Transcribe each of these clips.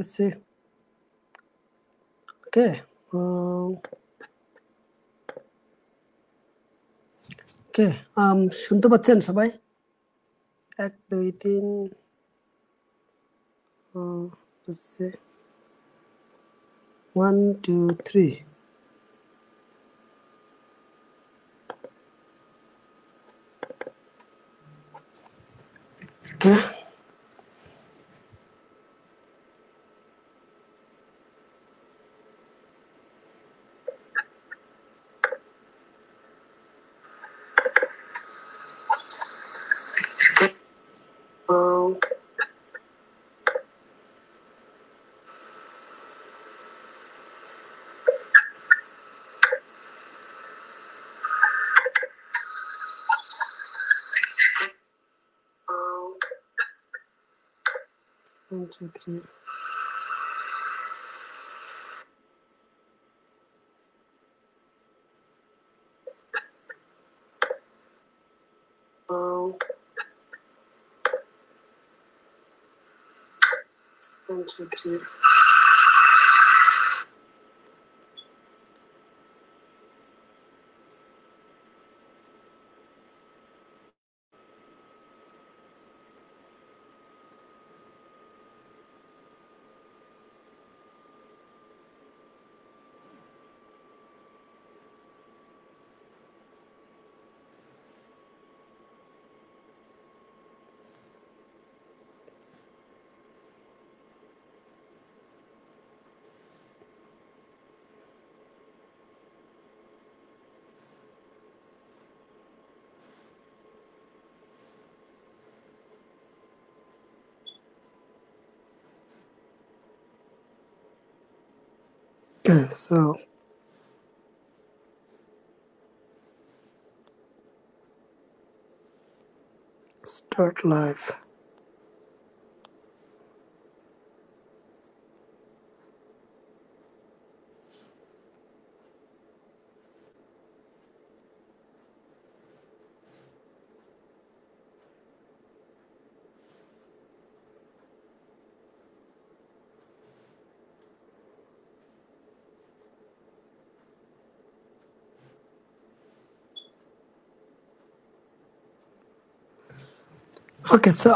let's see. Okay. Okay. শুনতে পাচ্ছেন সবাই? 1 2 3 let's see. 1 2 3. Okay. One, two, three. One, two, three. Okay, so start live. Okay, so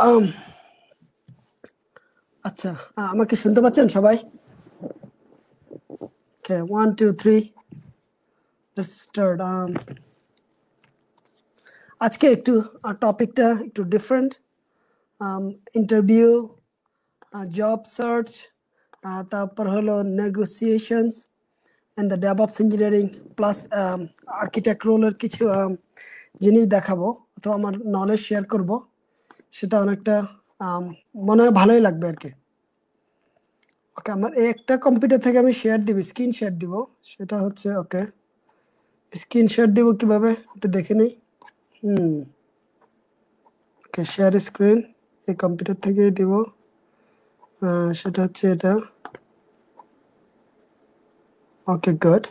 আচ্ছা আমাকে শুনতে পাচ্ছেন সবাই? Okay, 1 2 3. Let's start. আজকে একটু টপিকটা একটু ডিফারেন্ট। ইন্টারভিউ, জব সার্চ, তারপর হলো negotiations and the DevOps engineering plus architect রোলের কিছু জিনিস দেখাবো অথবা আমার নলেজ শেয়ার করব। সেটা অনেকটা মনে হয় ভালোই লাগবে আর কি। ওকে, আমার একটা কম্পিউটার থেকে আমি শেয়ার দিব, স্ক্রিন শেয়ার দিব। সেটা হচ্ছে ওকে, স্ক্রিন শেয়ার দিব কিভাবে একটু দেখে নিই। ওকে, শেয়ার স্ক্রিন এই কম্পিউটার থেকেই দিব। সেটা হচ্ছে এটা। ওকে, গুড।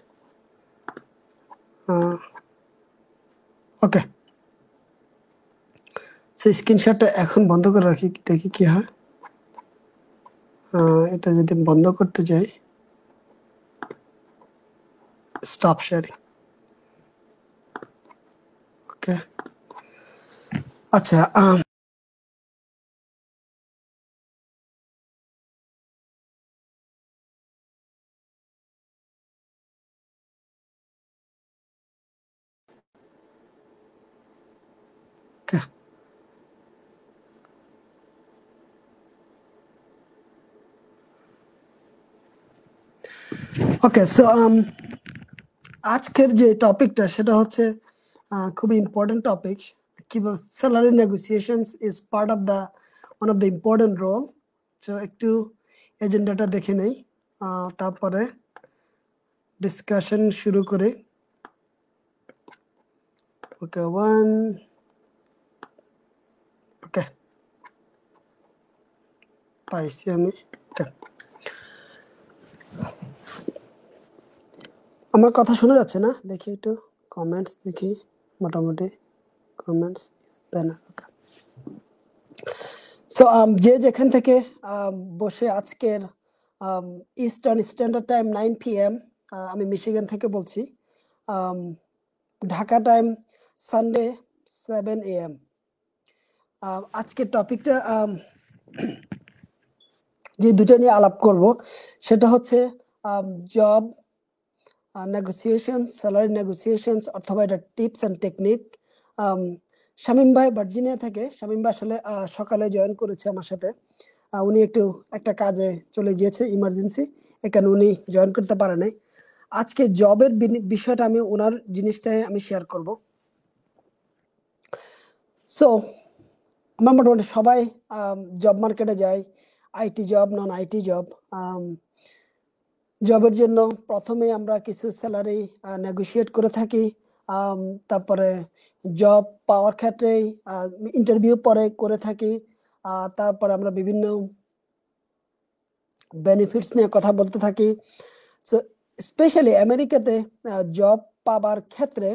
ওকে, সো স্ক্রিনশটটা এখন বন্ধ করে রাখি, দেখি কি হয়। এটা যদি বন্ধ করতে যাই, স্টপ শেয়ারিং। ওকে, আচ্ছা ওকে, ওকে, সো আজকের যে টপিকটা সেটা হচ্ছে খুবই ইম্পর্টেন্ট টপিক। কিভাবে salary negotiations is part of the one of the important role. So একটু এজেন্ডাটা দেখে নেই, তারপরে ডিসকাশন শুরু করি। ওকে, ওকে, পাইছি আমি। আমার কথা শোনা যাচ্ছে না? দেখি একটু কমেন্টস দেখি, মোটামুটি কমেন্টস ব্যানার। ওকে, সো যে যেখান থেকে বসে আজকের ইস্টার্ন স্ট্যান্ডার্ড টাইম 9 p.m. আমি মিশিগান থেকে বলছি। Dhaka time Sunday 7 a.m. আজকের টপিকটা যে দুটো নিয়ে আলাপ করব সেটা হচ্ছে জব নেগোসিয়েশনস, স্যালারি নেগোসিয়েশনস, অথবা এটা টিপস অ্যান্ড টেকনিক। শামীম ভাই ভার্জিনিয়া থেকে। শামীম ভাই আসলে সকালে জয়েন করেছে আমার সাথে। উনি একটা কাজে চলে গিয়েছে, ইমার্জেন্সি, এখানে উনি জয়েন করতে পারে নাই। আজকে জবের বিষয়টা আমি ওনার জিনিসটাই আমি শেয়ার করব। সো আমরা মোটামুটি সবাই জব মার্কেটে যাই, IT job, non IT job. জবের জন্য প্রথমে আমরা কিছু স্যালারি নেগোশিয়েট করে থাকি, তারপরে জব পাওয়ার ক্ষেত্রে ইন্টারভিউ পরে করে থাকি, তারপরে আমরা বিভিন্ন বেনিফিটস নিয়ে কথা বলতে থাকি। সো স্পেশালি আমেরিকাতে জব পাবার ক্ষেত্রে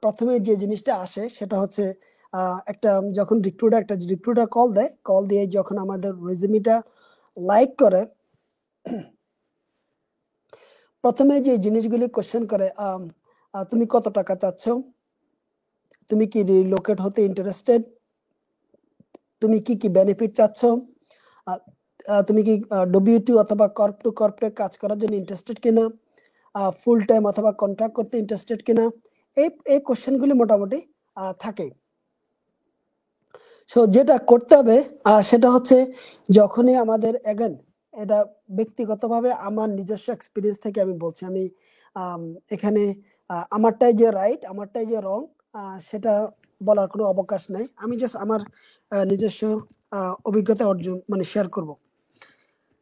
প্রথমে যে জিনিসটা আসে সেটা হচ্ছে যখন রিক্রুটার কল দিয়ে যখন আমাদের রেজিউমিটা লাইক করে, প্রথমে যে জিনিসগুলি কোশ্চেন করে, তুমি কত টাকা চাচ্ছ, তুমি কি রিলোকেট হতে ইন্টারেস্টেড, তুমি কি কি বেনিফিট চাচ্ছ, তুমি কি W2 অথবা কর্প টু কর্পে কাজ করার জন্য ইন্টারেস্টেড কিনা, ফুল টাইম অথবা কন্ট্রাক্ট করতে ইন্টারেস্টেড কিনা, এই কোশ্চেনগুলি মোটামুটি থাকে। সো যেটা করতে হবে সেটা হচ্ছে, যখনই আমাদের এটা ব্যক্তিগতভাবে আমার নিজস্ব এক্সপিরিয়েন্স থেকে আমি বলছি, আমি এখানে আমারটাই যে রাইট, আমারটাই যে রং, সেটা বলার কোনো অবকাশ নাই। আমি জাস্ট আমার নিজস্ব অভিজ্ঞতা অর্জন শেয়ার করব।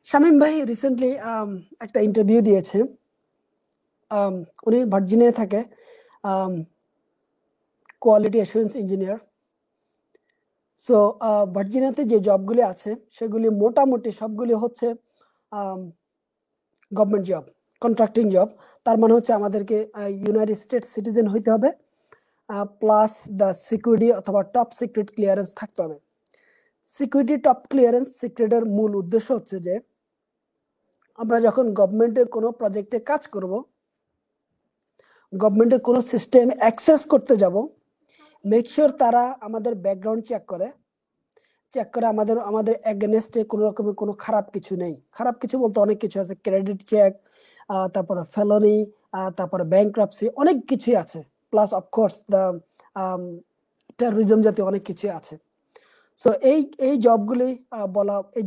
শামীম ভাই রিসেন্টলি একটা ইন্টারভিউ দিয়েছে। উনি ভার্জিনিয়া থাকে, কোয়ালিটি অ্যাসুরেন্স ইঞ্জিনিয়ার। সো ভার্জিনিয়াতে যে জবগুলি আছে সেগুলি মোটামুটি সবগুলি হচ্ছে গভর্নমেন্ট জব, কন্ট্রাক্টিং জব। তার মানে হচ্ছে আমাদেরকে ইউনাইটেড স্টেটস সিটিজেন হইতে হবে, প্লাস দ্য সিকিউরিটি অথবা টপ সিক্রেট ক্লিয়ারেন্স থাকতে হবে। সিকিউরিটি টপ ক্লিয়ারেন্স সিক্রেটের মূল উদ্দেশ্য হচ্ছে যে আমরা যখন গভর্নমেন্টের কোনো প্রজেক্টে কাজ করব, গভর্নমেন্টের কোনো সিস্টেম অ্যাক্সেস করতে যাব, মেক শিওর তারা আমাদের ব্যাকগ্রাউন্ড চেক করে আমাদের এগেনস্টে কোনো রকমের কোনো খারাপ কিছু নেই। খারাপ কিছু বলতে অনেক কিছু আছে, ক্রেডিট চেক, তারপরে ফেলনি, তারপরে ব্যাংক্রাপসি, অনেক কিছুই আছে, প্লাস অফকোর্স দ্য টেরোরিজম জাতীয় অনেক কিছুই আছে। সো এই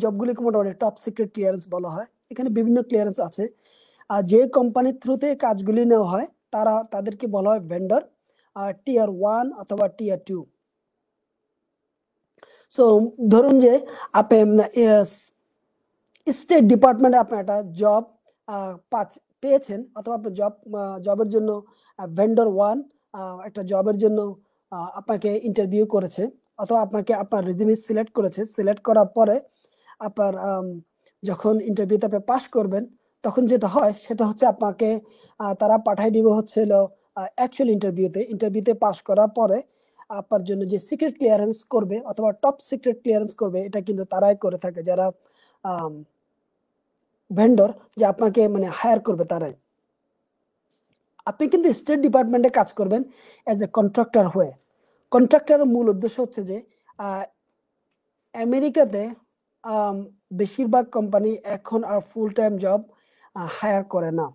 জবগুলিকে মোটামুটি টপ সিক্রেট ক্লিয়ারেন্স বলা হয়। এখানে বিভিন্ন ক্লিয়ারেন্স আছে। যে কোম্পানির থ্রুতে কাজগুলি নেওয়া হয় তাদেরকে বলা হয় ভেন্ডর, টিয়ার 1 অথবা টিয়ার 2। সো ধরুন যে আপনি স্টেট ডিপার্টমেন্টে আপনি একটা জব পেয়েছেন, অথবা আপনি জবের জন্য ভেন্ডর 1 একটা জবের জন্য আপনাকে ইন্টারভিউ করেছে, অথবা আপনার রেজিউমে সিলেক্ট করেছে। সিলেক্ট করার পরে আপনার যখন ইন্টারভিউতে আপনি পাস করবেন, তখন যেটা হয় সেটা হচ্ছে আপনাকে তারা পাঠাই দিবে হচ্ছে অ্যাকচুয়াল ইন্টারভিউতে পাস করার পরে আপনার জন্য যে সিক্রেট ক্লিয়ারেন্স করবে অথবা টপ সিক্রেট ক্লিয়ারেন্স করবে, এটা কিন্তু তারাই করে থাকে, যারা ভেন্ডর, যে আপনাকে হায়ার করবে তারাই। আপনি কিন্তু স্টেট ডিপার্টমেন্টে কাজ করবেন অ্যাজ এ কন্ট্রাক্টর হয়ে। কন্ট্রাক্টরের মূল উদ্দেশ্য হচ্ছে যে আমেরিকাতে বেশিরভাগ কোম্পানি এখন আর ফুল টাইম জব হায়ার করে না।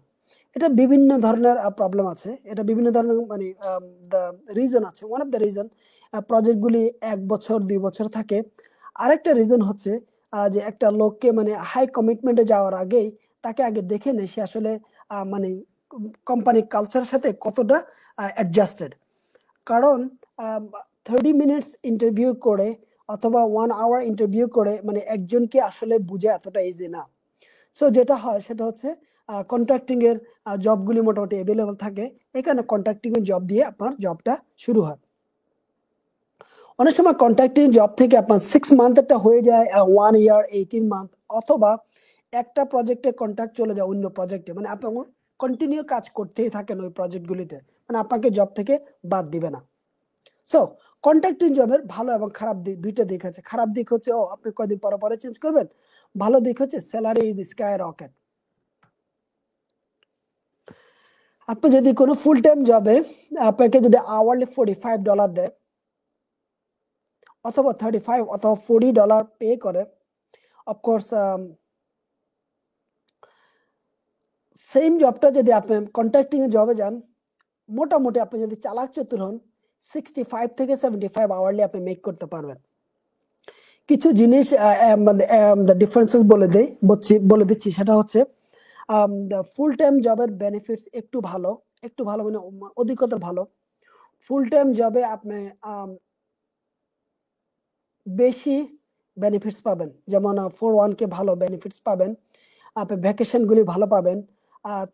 এটা বিভিন্ন ধরনের প্রবলেম আছে, এটা বিভিন্ন ধরনের দ্য রিজন আছে। ওয়ান অফ দ্য রিজন, প্রজেক্টগুলি 1 বছর 2 বছর থাকে। আরেকটা রিজন হচ্ছে যে একটা লোককে হাই কমিটমেন্টে যাওয়ার আগেই তাকে আগে দেখে নেয় সে আসলে কোম্পানি কালচারের সাথে কতটা অ্যাডজাস্টেড। কারণ 30 মিনিটস ইন্টারভিউ করে অথবা 1 আওয়ার ইন্টারভিউ করে একজনকে আসলে বুঝে এতটা ইজি না। সো যেটা হয় সেটা হচ্ছে কন্ট্রাক্টিং এর জবগুলি মোটামুটি অ্যাভেলেবল থাকে, এখানে কন্ট্রাক্টিং এর জব দিয়ে আপনার জবটা শুরু হয়। অনেক সময় কন্ট্রাক্টিং জব থেকে আপনার 6 মান্থেরটা হয়ে যায় 1 ইয়ার 18 মান্থ, অথবা একটা প্রজেক্টে কন্ট্রাক্ট চলে যায় অন্য প্রজেক্টে, আপনি কন্টিনিউ কাজ করতেই থাকেন ওই প্রজেক্টগুলিতে, আপনাকে জব থেকে বাদ দিবে না। সো কন্ট্রাক্টিং জবের ভালো এবং খারাপ দুইটা দিক আছে। খারাপ দিক হচ্ছে আপনি কয়দিন পরে চেঞ্জ করবেন, ভালো দিক হচ্ছে স্যালারি ইজ স্কাই রকেট। আপনি যদি কোনো ফুল টাইম জবে আপনাকে যদি আওয়ারলি $45 দেয় অথবা 35 অথবা $40 পে করে, অফকোর্স সেম জবটা যদি আপনি কন্ট্রাক্টিং এ জবে যান, মোটামুটি আপনি যদি চালাক চতুর হন 65 থেকে 75 আওয়ারলি আপনি মেক করতে পারবেন। কিছু জিনিস ডিফারেন্সেস বলে দিচ্ছি, সেটা হচ্ছে ফুল টাইম জবের বেনিফিটস একটু ভালো মানে অধিকতর ভালো। ফুল টাইম জবে আপনি বেশি বেনিফিটস পাবেন, যেমন 401k ভালো বেনিফিটস পাবেন, আপনি ভ্যাকেশনগুলি ভালো পাবেন,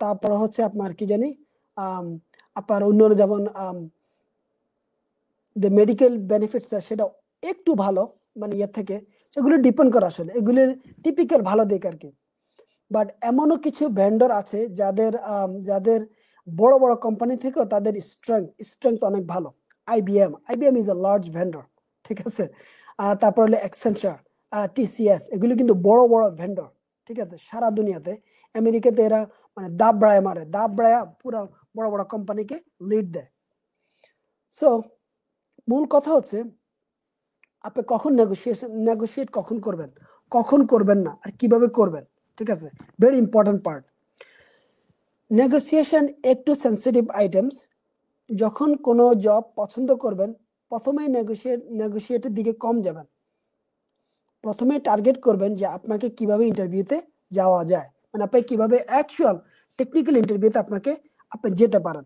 তারপরে হচ্ছে আপনার কি জানি আপনার অন্য যেমন যে মেডিকেল বেনিফিটস সেটা একটু ভালো মানে ইয়ে থেকে, সেগুলো ডিপেন্ড করে আসলে, এগুলির টিপিক্যাল ভালো দিক আর কি। বাট এমনও কিছু ভেন্ডর আছে যাদের বড় বড় কোম্পানি থেকেও তাদের স্ট্রেংথ অনেক ভালো। IBM is a large vendor, ঠিক আছে। তারপর হলো অ্যাকসেঞ্চার, টিসিএস, এগুলো কিন্তু বড় বড় ভেন্ডর, ঠিক আছে। সারা দুনিয়াতে আমেরিকাতে এরা মানে দাবড়ায়া পুরো বড় বড় কোম্পানিকে লিড দেয়। সো মূল কথা হচ্ছে আপনি কখন নেগোশিয়েট কখন করবেন না, আর কিভাবে করবেন, ঠিক আছে। Very important part. নেগোসিয়েশন একটু সেন্সিটিভ আইটেমস। যখন কোনো জব পছন্দ করবেন, প্রথমেই নেগোশিয়েটের দিকে কম যাবেন। প্রথমে টার্গেট করবেন যে আপনাকে কিভাবে ইন্টারভিউতে যাওয়া যায়, মানে আপনি কিভাবে অ্যাকচুয়াল টেকনিক্যাল ইন্টারভিউতে আপনি যেতে পারেন।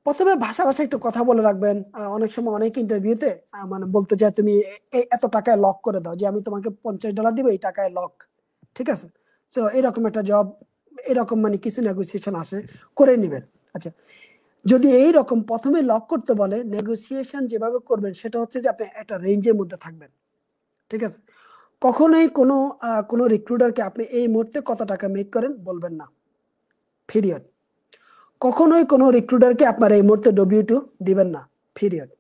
প্রথমে ভাষা একটু কথা বলে রাখবেন। অনেক সময় অনেক ইন্টারভিউতে মানে বলতে চায় তুমি এত টাকায় লক করে দাও, যে আমি তোমাকে $50 দিব, এই টাকায় লক, ঠিক আছে। সো এরকম একটা জব, এরকম মানে কিছু নেগোসিয়েশন আছে, করে নেবেন। আচ্ছা, যদি এই রকম প্রথমে লক করতে বলে, নেগোসিয়েশন যেভাবে করবেন সেটা হচ্ছে যে আপনি একটা রেঞ্জের মধ্যে থাকবেন, ঠিক আছে। কখনোই কোনো রিক্রুটারকে আপনি এই মুহূর্তে কত টাকা মেক করেন বলবেন না, পিরিয়ড। কখনোই কোনো রিক্রুটারকে আপনার এই মুহূর্তে W2 দিবেন না, পিরিয়ড।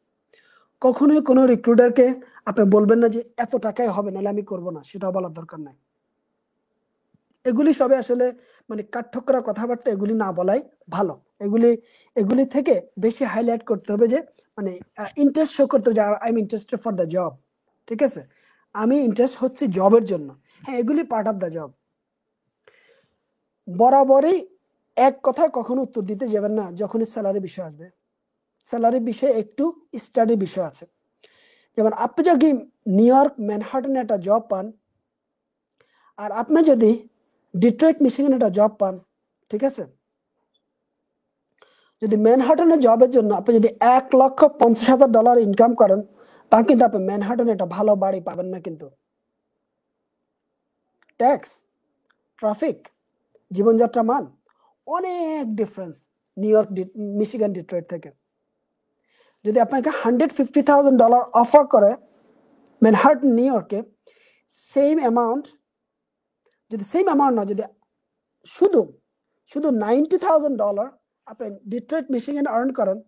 কখনোই কোনো রিক্রুটারকে আপনি বলবেন না যে এত টাকায় হবে, নাহলে আমি করব না, সেটাও বলার দরকার নাই। এগুলি সবে আসলে মানে কাঠঠোকরা কথাবার্তা, এগুলি না বলাই ভালো। এগুলি থেকে বেশি হাইলাইট করতে হবে যে মানে ইন্টারেস্ট শো করতে হবে যে I am interested for the job, ঠিক আছে। আমি ইন্টারেস্ট হচ্ছে জবের জন্য। হ্যাঁ, এগুলি পার্ট অফ দ্য জব। বরাবরই এক কথায় কখনো উত্তর দিতে যাবেন না যখনই স্যালারি বিষয় আসবে। স্যালারি বিষয়ে একটু স্টাডি বিষয় আছে। যেমন আপনি যদি নিউ ইয়র্ক ম্যানহাটনে একটা জব পান, আর আপনি যদি ডিট্রয়েট মিশিগানে একটা জব পান, ঠিক আছে, যদি ম্যানহাটনে জবের জন্য আপনি যদি $1,50,000 ইনকাম করেন, তা কিন্তু আপনি ম্যানহাটনে একটা ভালো বাড়ি পাবেন না। কিন্তু ট্যাক্স, ট্রাফিক, জীবনযাত্রা মান অনেক difference new York Michigan Detroit থেকে। যদি আপনাকে $150,000 অফার করে ম্যানহাটন নিউ ইয়র্কে, সেম অ্যামাউন্ট না, যদি শুধু $90,000 আপনি ডিট্রয়েট মিশিগানে আর্ন করেন,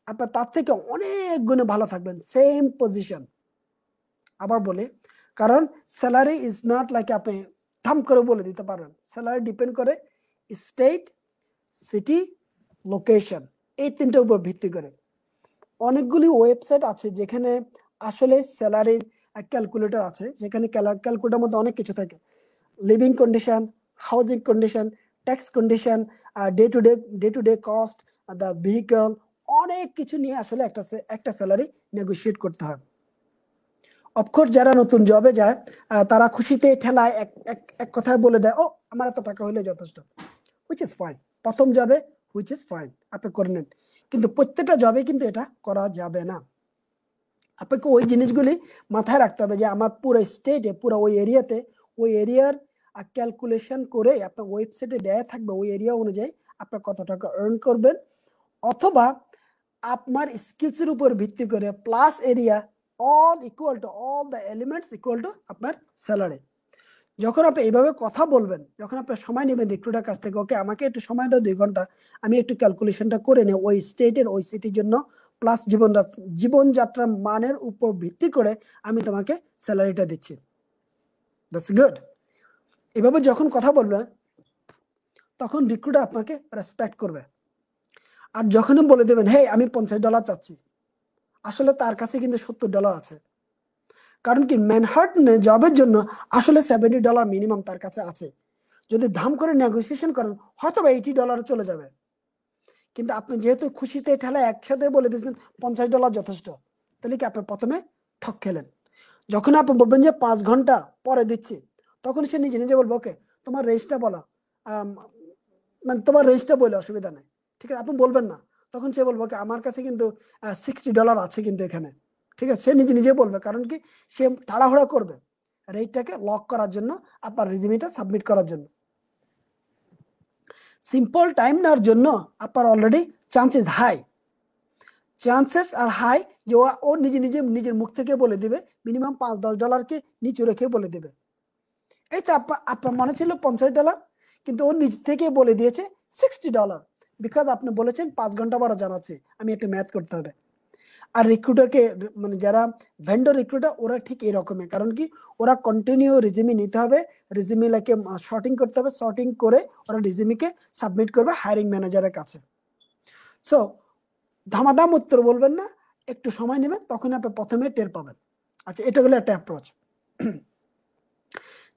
আপনার তার থেকে অনেক গুণে ভালো থাকবেন, সেম পজিশন। আবার বলি, কারণ স্যালারি ইজ নট লাইক আপনি থাম করে বলে দিতে পারেন। স্যালারি ডিপেন্ড করে স্টেট, সিটি, লোকেশন, এই তিনটার উপর ভিত্তি করে। অনেকগুলি ওয়েবসাইট আছে যেখানে আসলে স্যালারির ক্যালকুলেটর আছে, যেখানে ক্যালকুলেটার মধ্যে অনেক কিছু থাকে, living condition, housing condition, tax condition, day to day cost, the vehicle, অনেক কিছু নিয়ে আসলে একটা স্যালারি নেগোশিয়েট করতে হয়। অফকোর্স যারা নতুন জবে যায় তারা খুশিতে ঠেলায় এক কথায় বলে দেয়, ও আমার এত টাকা হলে যথেষ্ট, হুইচ ইজ ফাইন। প্রথম জবে হুইচ ইজ ফাইন, আপনি করে নেন। কিন্তু প্রত্যেকটা জবে কিন্তু এটা করা যাবে না। আপনাকে ওই জিনিসগুলি মাথায় রাখতে হবে যে আমার পুরো স্টেটে, পুরো ওই এরিয়াতে, ওই এরিয়ার ক্যালকুলেশন করে আপনার ওয়েবসাইটে দেয়া থাকবে, ওই এরিয়া অনুযায়ী আপনার কত টাকা আর্ন করবেন, অথবা আপনার স্কিলসের উপর ভিত্তি করে plus area all equal to all the elements equal to আপনার স্যালারি। যখন আপনি এইভাবে কথা বলবেন, যখন আপনি সময় নেবেন রিক্রুটার কাছ থেকে, ওকে আমাকে একটু সময় দাও 2 ঘন্টা, আমি একটু ক্যালকুলেশনটা করে নিই ওই স্টেটের ওই সিটির জন্য, প্লাস জীবনযাত্রার মানের উপর ভিত্তি করে আমি তোমাকে স্যালারিটা দিচ্ছি। That's good. এভাবে যখন কথা বলবে তখন রিক্রুটার আপনাকে রেসপেক্ট করবে। আর যখনই বলে দেবেন হে আমি $50 চাচ্ছি, আসলে তার কাছে কিন্তু $70 আছে। কারণ কি ম্যানহাটনে জবের জন্য আসলে $70 মিনিমাম তার কাছে আছে। যদি দাম করে নেগোসিয়েশন করেন হয়তো বা $80 চলে যাবে, কিন্তু আপনি যেহেতু খুশিতে ঠেলা একসাথে বলে দিয়েছেন $50 যথেষ্ট, তাহলে কি আপনি প্রথমে ঠক খেলেন। যখন আপনি বলবেন যে 5 ঘন্টা পরে দিচ্ছি, তখন সে নিজে নিজে বলবো ওকে তোমার রেঞ্জটা বলো, মানে তোমার রেঞ্জটা বলে অসুবিধা নেই, ঠিক আছে। আপনি বলবেন না, তখন সে বলবো ওকে আমার কাছে কিন্তু $60 আছে কিন্তু এখানে, ঠিক আছে। সে নিজে নিজে বলবে, কারণ কি সে তাড়াহুড়া করবে রেটটাকে লক করার জন্য, আপনার রেজিউমিটা সাবমিট করার জন্য। সিম্পল টাইম নেওয়ার জন্য আপনার অলরেডি চান্সেস আর হাই যে ও নিজে নিজে নিজের মুখ থেকে বলে দিবে, মিনিমাম $5-10 নিচু রেখে বলে দেবে। এই তো আপনার মনে ছিল $50, কিন্তু ও নিজ থেকে বলে দিয়েছে $60, বিকজ আপনি বলেছেন 5 ঘন্টা পরে জানাচ্ছি, আমি একটু ম্যাথ করতে হবে। আর রিক্রুটারকে মানে যারা ভেন্ডর রিক্রুটার ওরা ঠিক এরকমই, কারণ কি ওরা কন্টিনিউ রেজিউমি নিতে হবে, রেজিউমিটাকে শর্টিং করতে হবে, শর্টিং করে ওরা রেজিউমিকে সাবমিট করবে হায়ারিং ম্যানেজারের কাছে। সো ধামাধাম উত্তর বলবেন না, একটু সময় নেবেন, তখন আপনি প্রথমে টের পাবেন। আচ্ছা, এটা হলো একটা অ্যাপ্রোচ।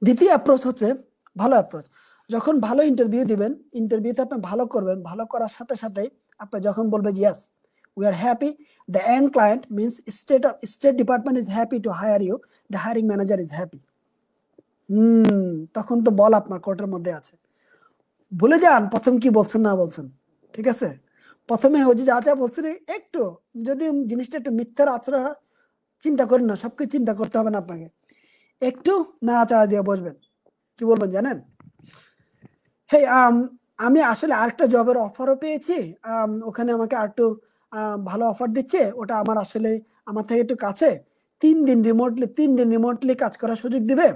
দ্বিতীয় অ্যাপ্রোচ হচ্ছে ভালো অ্যাপ্রোচ। যখন ভালো ইন্টারভিউ দিবেন, ইন্টারভিউতে আপনি ভালো করবেন, ভালো করার সাথে সাথে আপনি যখন বলবেন yes we are happy, the end client means state department is happy to hire you, the hiring manager is happy, তখন তো বল আপনার কোর্টের মধ্যে আছে। ভুলে যান প্রথম কি বলছেন না বলছেন, ঠিক আছে। প্রথমে ওই যে যা যা বলছেন একটু যদি জিনিসটা একটু মিথ্যার আশ্রয় হয়, চিন্তা করেন না, সবকিছু চিন্তা করতে হবে না আপনাকে, একটু নাড়াচাড়া দিয়ে বসবেন। কি বলবেন জানেন, হে আমি আসলে আরেকটা জবের অফারও পেয়েছি, ওখানে আমাকে আরেকটু ভালো অফার দিচ্ছে, ওটা আমার আসলে আমার থেকে একটু কাছে, 3 দিন রিমোটলি কাজ করার সুযোগ দিবে,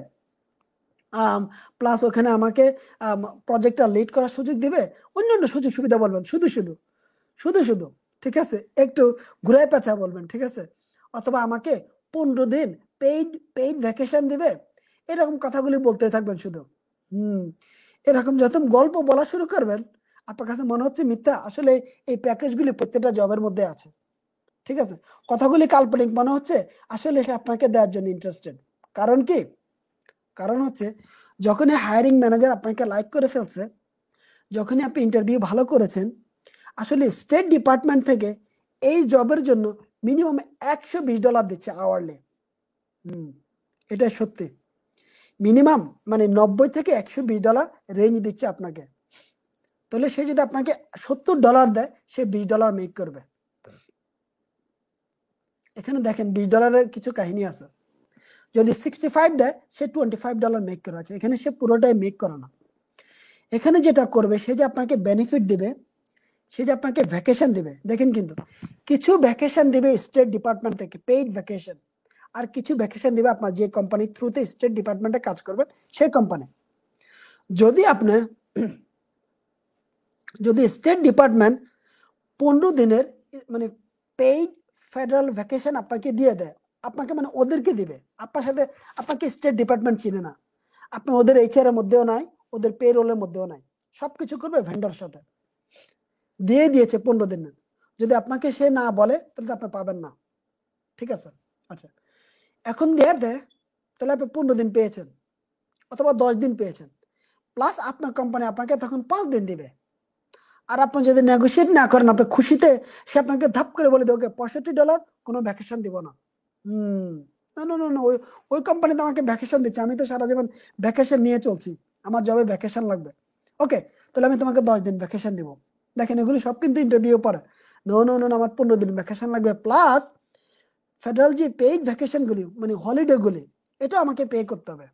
প্লাস ওখানে আমাকে প্রজেক্টটা লিড করার সুযোগ দিবে, অন্যান্য সুযোগ সুবিধা বলবেন, শুধু শুধু শুধু শুধু ঠিক আছে, একটু ঘুরে পেঁচা বলবেন, ঠিক আছে। অথবা আমাকে 15 দিন পেইড ভ্যাকেশন দিবে, এরকম কথাগুলি বলতে থাকবেন শুধু। এরকম যখন গল্প বলা শুরু করবেন, আপনার কাছে মনে হচ্ছে মিথ্যা, আসলে এই প্যাকেজগুলি প্রত্যেকটা জবের মধ্যে আছে, ঠিক আছে। কথাগুলি কাল্পনিক মনে হচ্ছে, আসলে সে আপনাকে দেওয়ার জন্য ইন্টারেস্টেড। কারণ কি, কারণ হচ্ছে যখনই হায়ারিং ম্যানেজার আপনাকে লাইক করে ফেলছে, যখনই আপনি ইন্টারভিউ ভালো করেছেন, আসলে স্টেট ডিপার্টমেন্ট থেকে এই জবের জন্য মিনিমাম $120 দিচ্ছে আওয়ারলি। এটা সত্যি, মিনিমাম মানে 90 থেকে $120 রেঞ্জ দিচ্ছে আপনাকে। তাহলে সে যদি আপনাকে $70 দেয়, সে $20 মেক করবে। এখানে দেখেন $20 কিছু কাহিনী আছে। যদি 65 দেয়, সে $25 মেক করে আছে, এখানে সে পুরোটাই মেক করে না। এখানে যেটা করবে, সে যে আপনাকে বেনিফিট দিবে, সে যে আপনাকে ভ্যাকেশন দিবে, দেখেন কিন্তু কিছু ভ্যাকেশন দিবে স্টেট ডিপার্টমেন্ট থেকে পেইড ভ্যাকেশন, আর কিছু ভ্যাকেশন দিবে আপনার যে কোম্পানির থ্রুতে স্টেট ডিপার্টমেন্টে কাজ করবেন সেই কোম্পানি। যদি স্টেট ডিপার্টমেন্ট 15 দিনের মানে পেইড ফেডারেল ভ্যাকেশন আপনাকে দিয়ে দেয়, আপনাকে মানে ওদেরকে দিবে, আপনার সাথে আপনাকে স্টেট ডিপার্টমেন্ট চিনে না, আপনি ওদের এইচআর এর মধ্যেও নাই, ওদের পে রোলের মধ্যেও নাই, সবকিছু করবে ভেন্ডর সাথে, দিয়ে দিয়েছে 15 দিনের। যদি আপনাকে সে না বলে, তাহলে আপনি পাবেন না, ঠিক আছে। আচ্ছা, এখন দিয়ে দেয়, তাহলে আপনি 15 দিন পেয়েছেন, অথবা 10 দিন পেয়েছেন, প্লাস আপনার কোম্পানি আপনাকে তখন 5 দিন দিবে। আর আপনি যদি নেগোশিয়েট না করেন, আপনি খুশিতে সে আপনাকে ধাপ করে বলে দেবে $65 কোনো ভ্যাকেশন দিব না। না না না, ওই কোম্পানিতে আমাকে ভ্যাকেশন দিচ্ছে, আমি তো সারা জীবন ভ্যাকেশন নিয়ে চলছি, আমার জবে ভ্যাকেশন লাগবে, ওকে তাহলে আমি তোমাকে 10 দিন ভ্যাকেশন দিব। দেখেন এগুলি সব কিন্তু ইন্টারভিউ পরে, নো নো নো আমার 15 দিন ভ্যাকেশন লাগবে, প্লাস ফেডারেল যে পেইড ভ্যাকেশনগুলি মানে হলিডেগুলি, এটা আমাকে পে করতে হবে।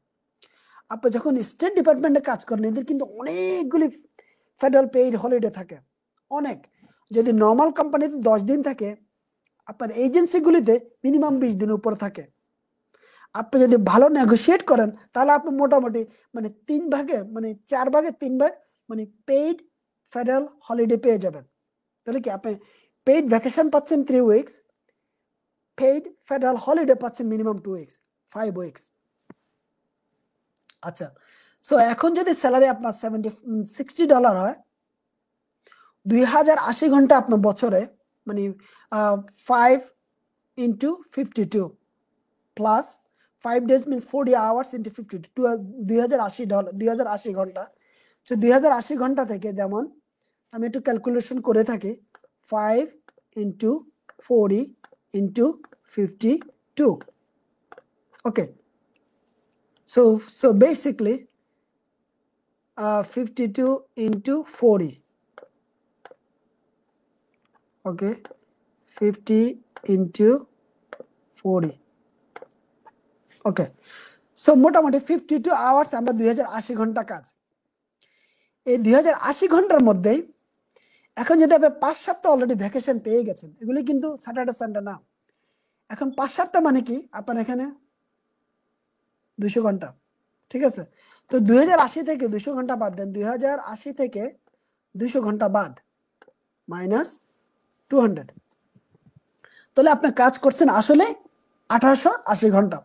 আপনি যখন স্টেট ডিপার্টমেন্টে কাজ করেন, এদের কিন্তু অনেকগুলি ফেডারেল পেইড হলিডে থাকে, অনেক। যদি নর্মাল কোম্পানিতে 10 দিন থাকে, আপনার এজেন্সিগুলিতে মিনিমাম 20 দিন উপর থাকে। আপনি যদি ভালো নেগোশিয়েট করেন, তাহলে আপনি মোটামুটি মানে 4 ভাগের 3 ভাগ মানে পেইড ফেডারেল হলিডে পেয়ে যাবেন। তাহলে কি আপনি পেইড ভ্যাকেশন পাচ্ছেন 3 উইকস, পেইড ফেডারেল হলিডে পাচ্ছেন মিনিমাম 2 উইকস, 5 উইকস। আচ্ছা, সো এখন যদি স্যালারি আপনার $60 হয়, 2080 ঘন্টা আপনার বছরে, মানে 5 into 52 plus 5 days means 40 hours into 52, $2080, 2080 ঘন্টা। সো 2080 ঘন্টা থেকে, যেমন আমি একটু ক্যালকুলেশন করে থাকি, 5 into 40 into 52, okay, so basically 52 into 40, okay, 50 into 40, okay, so মোটামুটি 52 আওয়ার্স আমরা 2080 ঘন্টা কাজ। এই 2080 ঘন্টার মধ্যেই এখন যদি আপনি 5 সপ্তাহ অলরেডি ভ্যাকেশন পেয়ে গেছেন, এগুলি কিন্তু স্যাটারডে সানডে না, এখন 5 সপ্তাহ মানে কি আপনার এখানে 200 ঘন্টা, ঠিক আছে। তো 2080 থেকে 200 ঘন্টা বাদ দেন, 2080 থেকে 200 ঘন্টা বাদ মাইনাস 200, তাহলে আপনি কাজ করছেন আসলে 1880 ঘন্টা।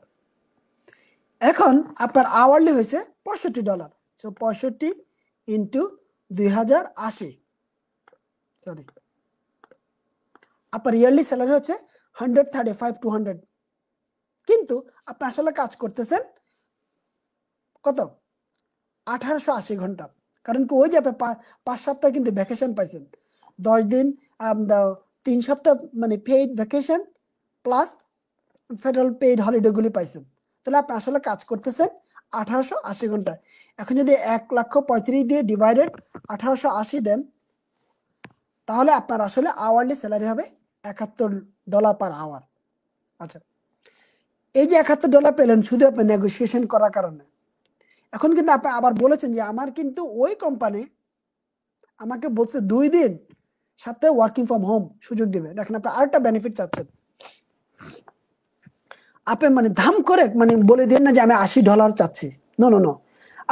এখন আপনার আওয়ারলি হয়েছে $65, সো 65 ইন্টু 2080, সরি, আপনার ইয়ারলি স্যালারি হচ্ছে 135,200, কিন্তু আপনি আসলে কাজ করতেছেন কত, 1880 ঘন্টা। কারণ কি, ওই যে আপনি 5 সপ্তাহ কিন্তু ভ্যাকেশন পাইছেন, 10 দিন, 3 সপ্তাহ মানে paid vacation plus federal paid হলিডেগুলি পাইছেন, তাহলে আপনি আসলে কাজ করতেছেন 1880 ঘন্টা। এখন যদি 1,35,000 দিয়ে ডিভাইডেড 1880 দেন, তাহলে আপনার আসলে আওয়ারলি স্যালারি হবে $71 পার আওয়ার। আচ্ছা, এই যে $71 পেলেন শুধু আপনি নেগোসিয়েশন করার কারণে। এখন কিন্তু আপনি আবার বলেছেন যে আমার কিন্তু ওই কোম্পানি আমাকে বলছে 2 দিন সপ্তাহে ওয়ার্কিং ফ্রম হোম সুযোগ দিবে। দেখেন, আপনি আরেকটা বেনিফিট চাচ্ছেন, আপনি মানে ধাম করে মানে বলে দেন না যে আমি $80 চাচ্ছি, নো নো নো,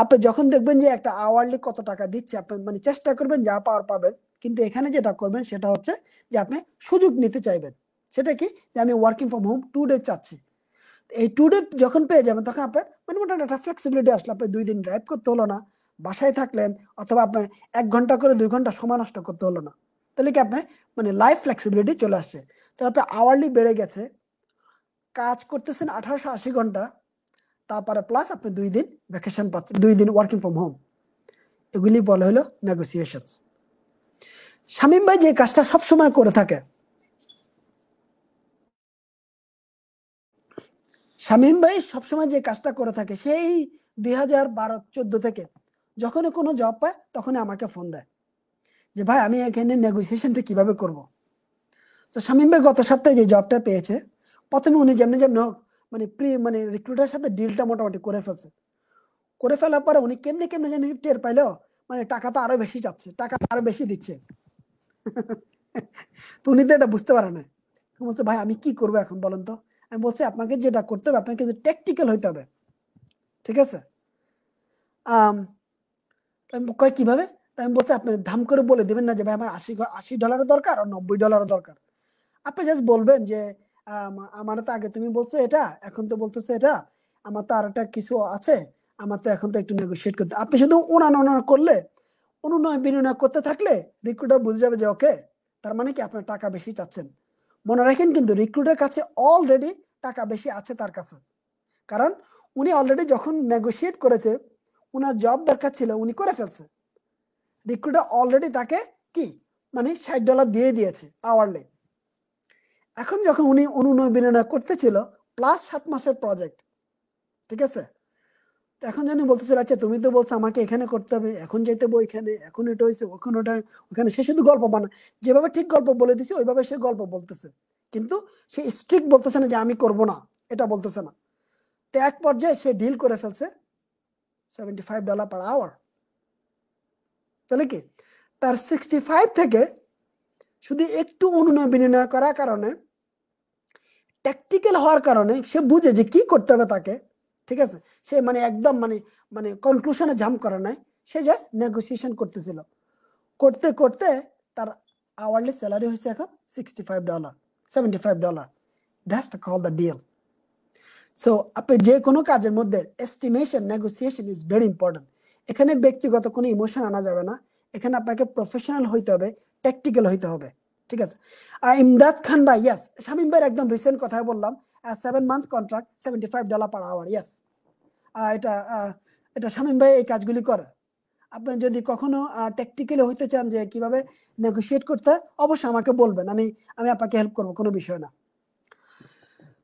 আপনি যখন দেখবেন যে একটা আওয়ারলি কত টাকা দিচ্ছে, আপনি মানে চেষ্টা করবেন যা পাওয়ার পাবেন, কিন্তু এখানে যেটা করবেন সেটা হচ্ছে যে আপনি সুযোগ নিতে চাইবেন। সেটা কি, যে আমি ওয়ার্কিং ফ্রম হোম 2 ডে চাচ্ছি। এই 2 ডে যখন পেয়ে যাবেন, তখন আপনার মানে মোটামুটি একটা ফ্লেক্সিবিলিটি আসলে, আপনি 2 দিন ড্রাইভ করতে হলো না, বাসায় থাকলেন, অথবা আপনি 1 ঘন্টা করে 2 ঘন্টা সময় নষ্ট করতে হলো না, তাহলে কি আপনি মানে লাইফ ফ্লেক্সিবিলিটি চলে আসছে। তো আপনার আওয়ারলি বেড়ে গেছে, কাজ করতেছেন 1880 ঘন্টা, তারপরে প্লাস আপনি 2 দিন ভ্যাকেশন পাচ্ছেন, 2 দিন ওয়ার্কিং ফ্রম হোম, এগুলি বলা হলো নেগোসিয়েশন। শামীম ভাই যে কাজটা সবসময় করে থাকে, শামীম ভাই সবসময় যে কাজটা করে থাকে, সেই 2012-14 থেকে যখনই কোনো জব পায় তখনই আমাকে ফোন দেয় যে ভাই আমি এখানে নেগোসিয়েশনটা কিভাবে করব। তো শামীম ভাই গত সপ্তাহে যে জবটা পেয়েছে, প্রথমে উনি যেমনি যেমনি হোক মানে রিক্রুটার সাথে ডিলটা মোটামুটি করে ফেলছে, করে ফেলার পরে উনি কেমনি কেমনি জানি টের পাইলো মানে টাকা তো আরো বেশি যাচ্ছে, টাকা আরো বেশি দিচ্ছে। তো উনি তো এটা বুঝতে পারে না, বলছে ভাই আমি কি করবো এখন বলেন তো। আমি বলছি আপনাকে যেটা করতে হবে, আপনাকে কিন্তু টেকনিক্যাল হইতে হবে, ঠিক আছে। কয় কিভাবে, আমি বলছি আপনি ধাম করে বলে দেবেন না যে ভাই আমার $80 দরকার আর $90 দরকার। আপনি জাস্ট বলবেন যে আমার তো আগে তুমি বলছো এটা, এখন তো বলতেছে এটা, আমার তো আর একটা কিছু আছে, আমার তো এখন তো একটু নেগোশিয়েট করতে। আপনি শুধু ওনার করলে, অনুনয় বিনয় করতে থাকলে রিক্রুটার বুঝে যাবে যে ওকে, তার মানে কি আপনার টাকা বেশি চাচ্ছেন। মনে রাখেন কিন্তু রিক্রুটার কাছে অলরেডি টাকা বেশি আছে তার কাছে, কারণ উনি অলরেডি যখন নেগোশিয়েট করেছে, উনার জব দরকার ছিল, উনি করে ফেলছে। রিক্রুটার অলরেডি তাকে কি মানে $60 দিয়ে দিয়েছে আওয়ারলি। এখন যখন উনি অনুনয় বিনয় করতেছিল, প্লাস 7 মাসের প্রজেক্ট, ঠিক আছে, তো এখন জানি বলতেছিল আচ্ছা তুমি তো বলছো আমাকে এখানে করতে হবে, এখন যেতে বই এখানে, এখন এটা হয়েছে, ওখানে ওটা, ওখানে সে শুধু গল্প বানায়, যেভাবে ঠিক গল্প বলে দিছে ওইভাবে সে গল্প বলতেছে, কিন্তু সে স্ট্রিক্ট বলতেছে না যে আমি করব না, এটা বলতেছে না। তো এক পর্যায়ে সে ডিল করে ফেলছে $75 পার আওয়ার। তাহলে কি তার 65 থেকে শুধু একটু অনুনয় বিনয় করার কারণে, ট্যাকটিক্যাল হওয়ার কারণে, সে বুঝে যে কি করতে হবে তাকে, ঠিক আছে, সে মানে একদম মানে মানে কনক্লুশনে জাম্প করে নাই, সে জাস্ট নেগোসিয়েশন করতেছিল, করতে করতে তার আওয়ারলি স্যালারি হয়েছে এখন $65, $75, that's the call the deal. So আপনি যে কোনো কাজের মধ্যে estimation negotiation is very important. এখানে ব্যক্তিগত কোনো ইমোশন আনা যাবে না, এখানে আপনাকে প্রফেশনাল হইতে হবে, টেকনিক্যাল হইতে হবে, ঠিক আছে। ইমদাদ খান ভাই, ইয়াস, শামীম ভাইয়ের একদম রিসেন্ট কথা বললাম, 7 মান্থ কন্ট্রাক্ট, $75 পার আওয়ার, ইয়াস। এটা এটা শামীম ভাই এই কাজগুলি করে। আপনি যদি কখনো টেকনিক্যালি হইতে চান যে কিভাবে নেগোশিয়েট করতে, অবশ্যই আমাকে বলবেন, আমি আপনাকে হেল্প করবো, কোনো বিষয় না।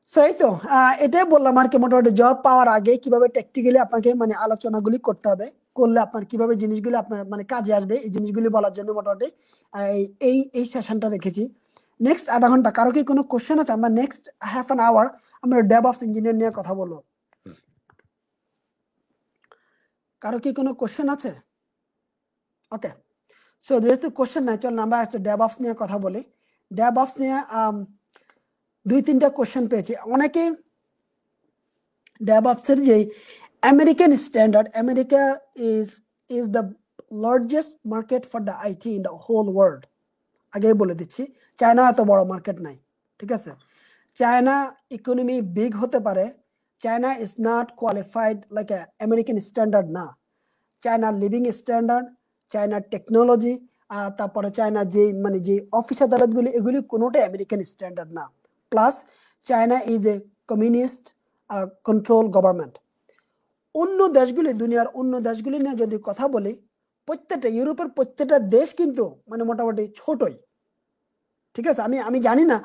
সেই তো এটাই বললাম আর কি, মোটামুটি জব পাওয়ার আগে কিভাবে টেকনিক্যালি আপনাকে মানে আলোচনাগুলি করতে হবে, করলে আপনার কিভাবে জিনিসগুলি আপনার মানে কাজে আসবে, এই জিনিসগুলি বলার জন্য মোটামুটি এই এই সেশনটা রেখেছি। নেক্সট আধা ঘন্টা কারো কি কোনো কোশ্চেন আছে? আমরা নেক্সট হাফ অ্যান আওয়ার আমরা ডেভঅপস ইঞ্জিনিয়ার নিয়ে কথা বলবো। কারো কি কোনো কোশ্চেন আছে? ওকে, সো যেহেতু কোশ্চেন নাই, চল আমরা আজকে ডেভঅপস নিয়ে কথা বলি। ডেভঅপস নিয়ে 2-3টা কোশ্চেন পেয়েছি অনেকে। ডেভঅপসের যে American standard, America is the largest market for the IT in the whole world. আগে বলে দিচ্ছি, চায়না এত বড় মার্কেট নাই, ঠিক আছে। চায়না ইকোনমি বিগ হতে পারে, China is not qualified like American standard না। চায়নার লিভিং স্ট্যান্ডার্ড, চায়নার টেকনোলজি, তারপরে চায়না যে মানে যে অফিস আদালতগুলি, এগুলি কোনোটাই আমেরিকান স্ট্যান্ডার্ড না। Plus China is a communist control government. অন্য দেশগুলি, দুনিয়ার অন্য দেশগুলি নিয়ে যদি কথা বলি, প্রত্যেকটা ইউরোপের প্রত্যেকটা দেশ কিন্তু মানে মোটামুটি ছোটই, ঠিক আছে। আমি জানি না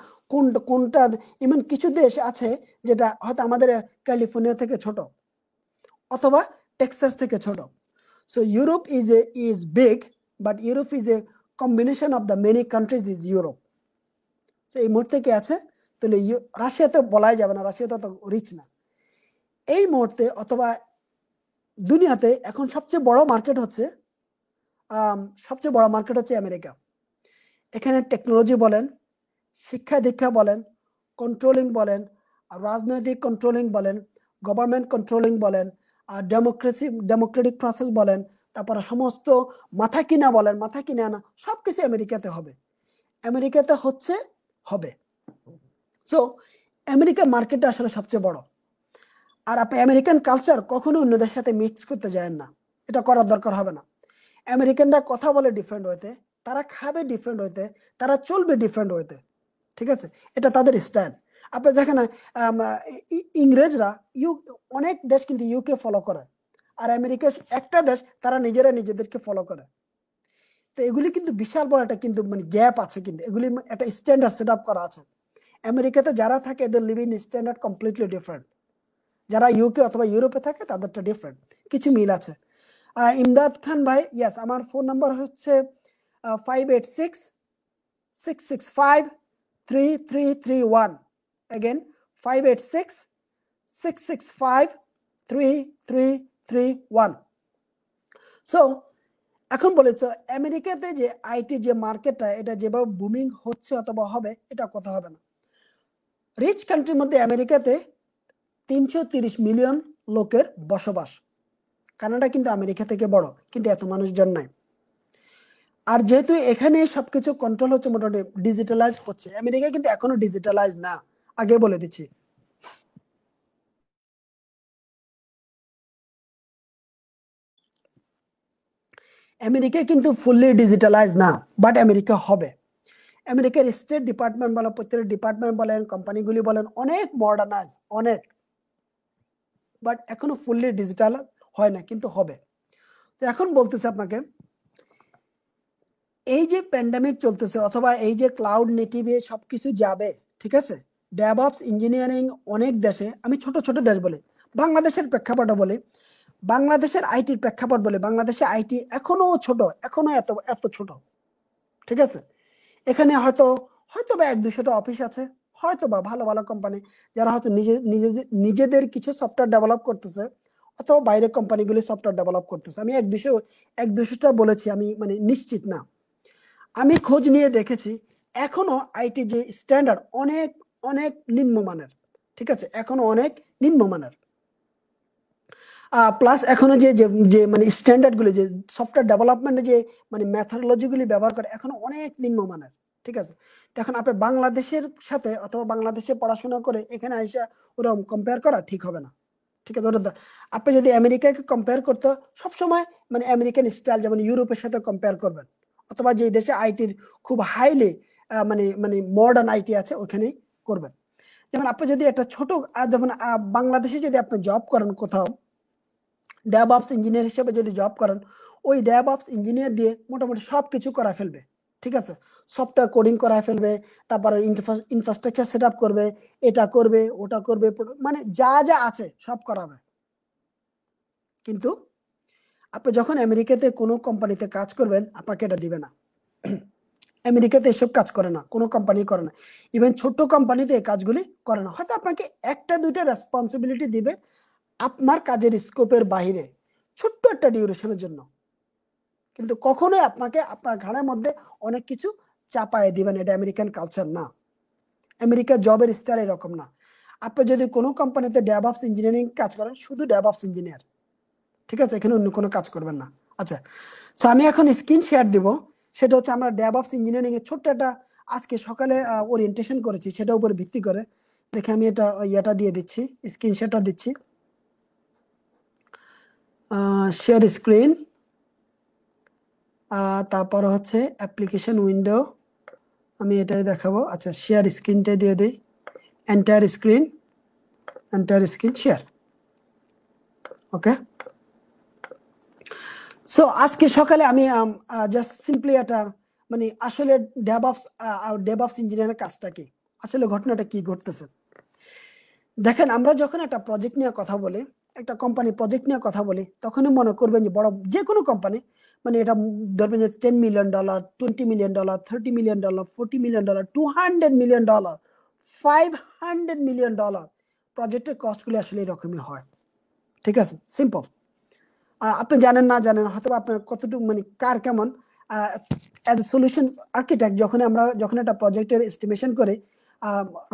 কোনটা, এমন কিছু দেশ আছে যেটা হয়তো আমাদের ক্যালিফোর্নিয়া থেকে ছোট অথবা টেক্সাস থেকে ছোট। So Europe is big, but Europe is a combination of the many countries is Europe. So এই মুহূর্তে কি আছে, তাহলে রাশিয়াতে বলাই যাবে না, রাশিয়া তো রিচ না এই মুহূর্তে, অথবা দুনিয়াতে এখন সবচেয়ে বড় মার্কেট হচ্ছে আমেরিকা। এখানে টেকনোলজি বলেন, শিক্ষা দীক্ষা বলেন, কন্ট্রোলিং বলেন, রাজনৈতিক কন্ট্রোলিং বলেন, গভর্নমেন্ট কন্ট্রোলিং বলেন, আর ডেমোক্রেটিক প্রসেস বলেন, তারপরে সমস্ত মাথা কিনা বলেন, মাথা কিনে আনা, সবকিছু আমেরিকাতে হবে, আমেরিকাতে হচ্ছে হবে। সো আমেরিকা মার্কেটটা আসলে সবচেয়ে বড়। আর আপনি আমেরিকান কালচার কখনো অন্যদের সাথে মিক্স করতে যাবেন না, এটা করার দরকার হবে না। আমেরিকানরা কথা বলে ডিফারেন্ট হইতে, তারা খাবে ডিফারেন্ট হইতে, তারা চলবে ডিফারেন্ট হইতে, ঠিক আছে, এটা তাদের স্টাইল। আপনি দেখেন ইংরেজরা অনেক দেশ কিন্তু ইউকে ফলো করে, আর আমেরিকা একটা দেশ, তারা নিজেরা নিজেদেরকে ফলো করে। তো এগুলি কিন্তু বিশাল বড় একটা কিন্তু মানে গ্যাপ আছে, কিন্তু এগুলি একটা স্ট্যান্ডার্ড সেট আপ করা আছে। আমেরিকাতে যারা থাকে এদের লিভিং স্ট্যান্ডার্ড কমপ্লিটলি ডিফারেন্ট, যারা ইউকে অথবা ইউরোপে থাকে তাদেরটা ডিফারেন্ট, কিছু মিল আছে। ইমদাদ খান ভাই, ইয়াস, আমার ফোন নাম্বার হচ্ছে 586-665-3331। again 586-665-3331। সো এখন বলেছ আমেরিকাতে যে আইটি যে মার্কেটটা, এটা যেভাবে বুমিং হচ্ছে অথবা হবে, এটা কথা হবে না। রিচ কান্ট্রির মধ্যে আমেরিকাতে 330 মিলিয়ন লোকের বসবাস। কানাডা কিন্তু আমেরিকা থেকে বড়, কিন্তু এত মানুষজন নাই। আর যেহেতু এখানে সবকিছু কন্ট্রোল হচ্ছে, মোটামুটি ডিজিটালাইজ হচ্ছে, আমেরিকা কিন্তু এখনো ডিজিটালাইজ না, আগে বলে দিচ্ছি। আমেরিকা কিন্তু ফুললি ডিজিটালাইজ না, বাট আমেরিকা হবে। আমেরিকার স্টেট ডিপার্টমেন্ট বলেন, প্রত্যেক ডিপার্টমেন্ট বলেন, কোম্পানিগুলি বলেন, অনেক মডার্নাইজ, অনেক, বাট এখনো ফুললি ডিজিটাল হয় না, কিন্তু হবে। তো এখন বলতেছে আপনাকে, এই যে প্যান্ডামিক চলতেছে অথবা এই যে ক্লাউড নেটিভে সবকিছু যাবে, ঠিক আছে, ডেভঅপস ইঞ্জিনিয়ারিং অনেক দেশে, আমি ছোট ছোট দেশ বলি, বাংলাদেশের প্রেক্ষাপটে বলি, বাংলাদেশের আইটির প্রেক্ষাপট বলে, বাংলাদেশে আইটি এখনো ছোট, এখনো এত এত ছোট, ঠিক আছে। এখানে হয়তো বা 1-200টা অফিস আছে, হয়তো বা ভালো ভালো কোম্পানি যারা হয়তো নিজেদের কিছু সফটওয়্যার ডেভেলপ করতেছে, অথবা বাইরের কোম্পানিগুলি সফটওয়্যার ডেভেলপ করতেছে। আমি 1-200টা বলেছি, আমি মানে নিশ্চিত না। আমি খোঁজ নিয়ে দেখেছি এখনো আইটি যে স্ট্যান্ডার্ড অনেক অনেক নিম্নমানের, ঠিক আছে, এখনো অনেক নিম্নমানের। প্লাস এখনো যে মানে স্ট্যান্ডার্ডগুলি, যে সফটওয়্যার ডেভেলপমেন্টে যে মানে মেথডোলজিগুলি ব্যবহার করে, এখনো অনেক নিম্নমানের, ঠিক আছে। তো এখন আপনি বাংলাদেশের সাথে অথবা বাংলাদেশে পড়াশোনা করে এখানে আইসা ওরকম কম্পেয়ার করা ঠিক হবে না, ঠিক আছে? আপনি যদি আমেরিকাকে কম্পেয়ার করতে সবসময় মানে আমেরিকান স্টাইল যেমন ইউরোপের সাথে কম্পেয়ার করবেন, অথবা যে দেশে আইটির খুব হাইলি মানে মানে মডার্ন আইটি আছে ওখানেই করবেন। যেমন আপনি যদি একটা ছোট যেমন বাংলাদেশে যদি আপনি জব করেন কোথাও ডেভঅপস ইঞ্জিনিয়ার হিসেবে যদি জব করেন, ওই ডেভঅপস ইঞ্জিনিয়ার দিয়ে মোটামুটি সব কিছু করা ফেলবে, ঠিক আছে? সফটওয়্যার কোডিং করা ফেলবে, তারপরে ইনফ্রাস্ট্রাকচার সেট আপ করবে, এটা করবে ওটা করবে, মানে যা যা আছে সব করাবে। কিন্তু আপনি যখন আমেরিকাতে কোনো কোম্পানিতে কাজ করবেন আপনাকে এটা দিবে না। আমেরিকাতে এসব কাজ করে না, কোনো কোম্পানি করে না, ইভেন ছোট্ট কোম্পানিতে এই কাজগুলি করে না। হয়তো আপনাকে একটা দুইটা রেসপন্সিবিলিটি দিবে আপনার কাজের স্কোপের বাইরে ছোট্ট একটা ডিউরেশনের জন্য, কিন্তু কখনোই আপনাকে আপনার ঘাড়ের মধ্যে অনেক কিছু চাপায় দিবেন। এটা আমেরিকান কালচার না, আমেরিকার জবের স্টাইল এরকম না। আপনি যদি কোনো কোম্পানিতে ডেভঅপস ইঞ্জিনিয়ারিং কাজ করেন, শুধু ডেভঅপস ইঞ্জিনিয়ার, ঠিক আছে? এখানে অন্য কোনো কাজ করবেন না। আচ্ছা, সো আমি এখন স্ক্রিন শেয়ার দিব, সেটা হচ্ছে আমরা ডেভঅপস ইঞ্জিনিয়ারিং এর ছোট্ট একটা আজকে সকালে ওরিয়েন্টেশন করেছি, সেটার উপরে ভিত্তি করে দেখে আমি এটা ইয়েটা দিয়ে দিচ্ছি, স্ক্রিন শেয়ারটা দিচ্ছি। শেয়ার স্ক্রিন, তারপর হচ্ছে অ্যাপ্লিকেশন উইন্ডো, আমি এটাই দেখাবো। আচ্ছা, শেয়ার স্ক্রিনটাই দিয়ে দিই, এন্টায়ার স্ক্রিন শেয়ার, ওকে। সো আজকে সকালে আমি জাস্ট সিম্পলি একটা মানে আসলে ডেভঅপস ইঞ্জিনিয়ারের কাজটা কি, আসলে ঘটনাটা কি ঘটতেছে দেখেন। আমরা যখন একটা প্রজেক্ট নিয়ে কথা বলি, একটা কোম্পানি প্রজেক্ট নিয়ে কথা বলি, তখনই মনে করবেন যে বড় যে কোনো কোম্পানি মানে এটা ধরবেন যে $10 million, $20 million, $30 million, $40 million, $200 million, $500 million প্রজেক্টের কস্টগুলি আসলে এরকমই হয়, ঠিক আছে? সিম্পল। আপনি জানেন না জানেন হয়তো আপনার কতটুকু মানে কার কেমন অ্যাজ এ সলিউশন আর্কিটেক্ট যখন একটা প্রজেক্টের এস্টিমেশন করে,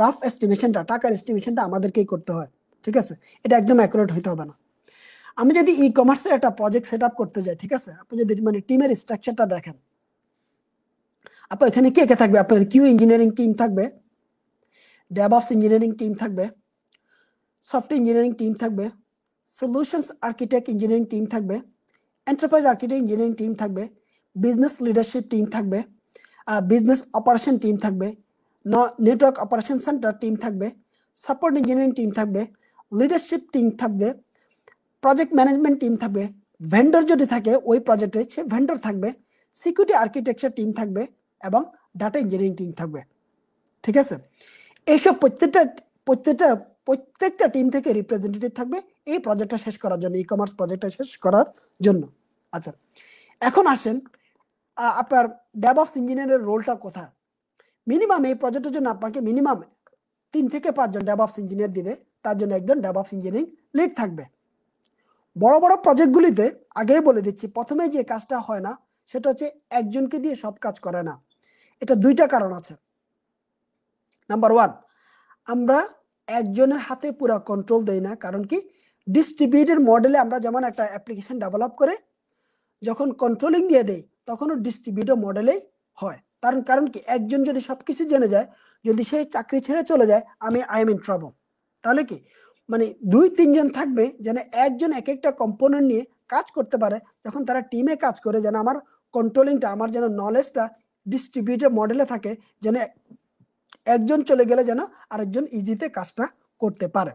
রাফ এস্টিমেশনটা, টাকার এস্টিমেশনটা আমাদেরকেই করতে হয়, ঠিক আছে? এটা একদম অ্যাকুরেট হইতে হবে না। আমি যদি ই কমার্সের একটা প্রজেক্ট সেট আপ করতে যাই, ঠিক আছে, আপনি যদি মানে টিমের স্ট্রাকচারটা দেখেন, আপনার এখানে কে কে থাকবে? আপনার কিউ ইঞ্জিনিয়ারিং টিম থাকবে, ডেভঅপস ইঞ্জিনিয়ারিং টিম থাকবে, সফটওয়্যার ইঞ্জিনিয়ারিং টিম থাকবে, সলিউশনস আর্কিটেক্ট ইঞ্জিনিয়ারিং টিম থাকবে, এন্টারপ্রাইজ আর্কিটেক্ট ইঞ্জিনিয়ারিং টিম থাকবে, বিজনেস লিডারশিপ টিম থাকবে, বিজনেস অপারেশন টিম থাকবে, নেটওয়ার্ক অপারেশন সেন্টার টিম থাকবে, সাপোর্ট ইঞ্জিনিয়ারিং টিম থাকবে, লিডারশিপ টিম থাকবে, প্রজেক্ট ম্যানেজমেন্ট টিম থাকবে, ভেন্ডর যদি থাকে ওই প্রজেক্টে সে ভেন্ডর থাকবে, সিকিউরিটি আর্কিটেকচার টিম থাকবে এবং ডাটা ইঞ্জিনিয়ারিং টিম থাকবে, ঠিক আছে? এইসব প্রত্যেকটা টিম থেকে রিপ্রেজেন্টেটিভ থাকবে এই প্রজেক্টটা শেষ করার জন্য, ই কমার্স প্রজেক্টটা শেষ করার জন্য। আচ্ছা, এখন আসেন আপনার ডেভঅপস ইঞ্জিনিয়ারের রোলটা কোথায়? মিনিমাম এই প্রজেক্টের জন্য আপনাকে মিনিমাম 3 থেকে 5 জন ডেভঅপস ইঞ্জিনিয়ার দিবে, তার জন্য একজন ডেভঅপস ইঞ্জিনিয়ারিং লিড থাকবে। বড় বড় প্রজেক্টগুলিতে আগেই বলে দিচ্ছি, প্রথমে যে কাজটা হয় না সেটা হচ্ছে একজনকে দিয়ে সব কাজ করে না। এটা দুইটা কারণ আছে। নাম্বার 1, আমরা একজনের হাতে পুরো কন্ট্রোল দেই না। কারণ কি, ডিস্ট্রিবিউটেড মডেলে আমরা যেমন একটা অ্যাপ্লিকেশন ডেভেলপ করে যখন কন্ট্রোলিং দিয়ে দেই তখনও ডিস্ট্রিবিউটেড মডেলেই হয়। কারণ কি, একজন যদি সবকিছু জেনে যায়, যদি সে চাকরি ছেড়ে চলে যায়, আই এম ইন ট্রাবল। তাহলে কি মানে 2-3 জন থাকবে যেন একজন এক একটা কম্পোনেন্ট নিয়ে কাজ করতে পারে। যখন তারা টিমে কাজ করে যেন আমার কন্ট্রোলিংটা, আমার যেন নলেজটা ডিস্ট্রিবিউটেড মডেলে থাকে, যেন একজন চলে গেলে যেন আরেকজন ইজিতে কাজটা করতে পারে।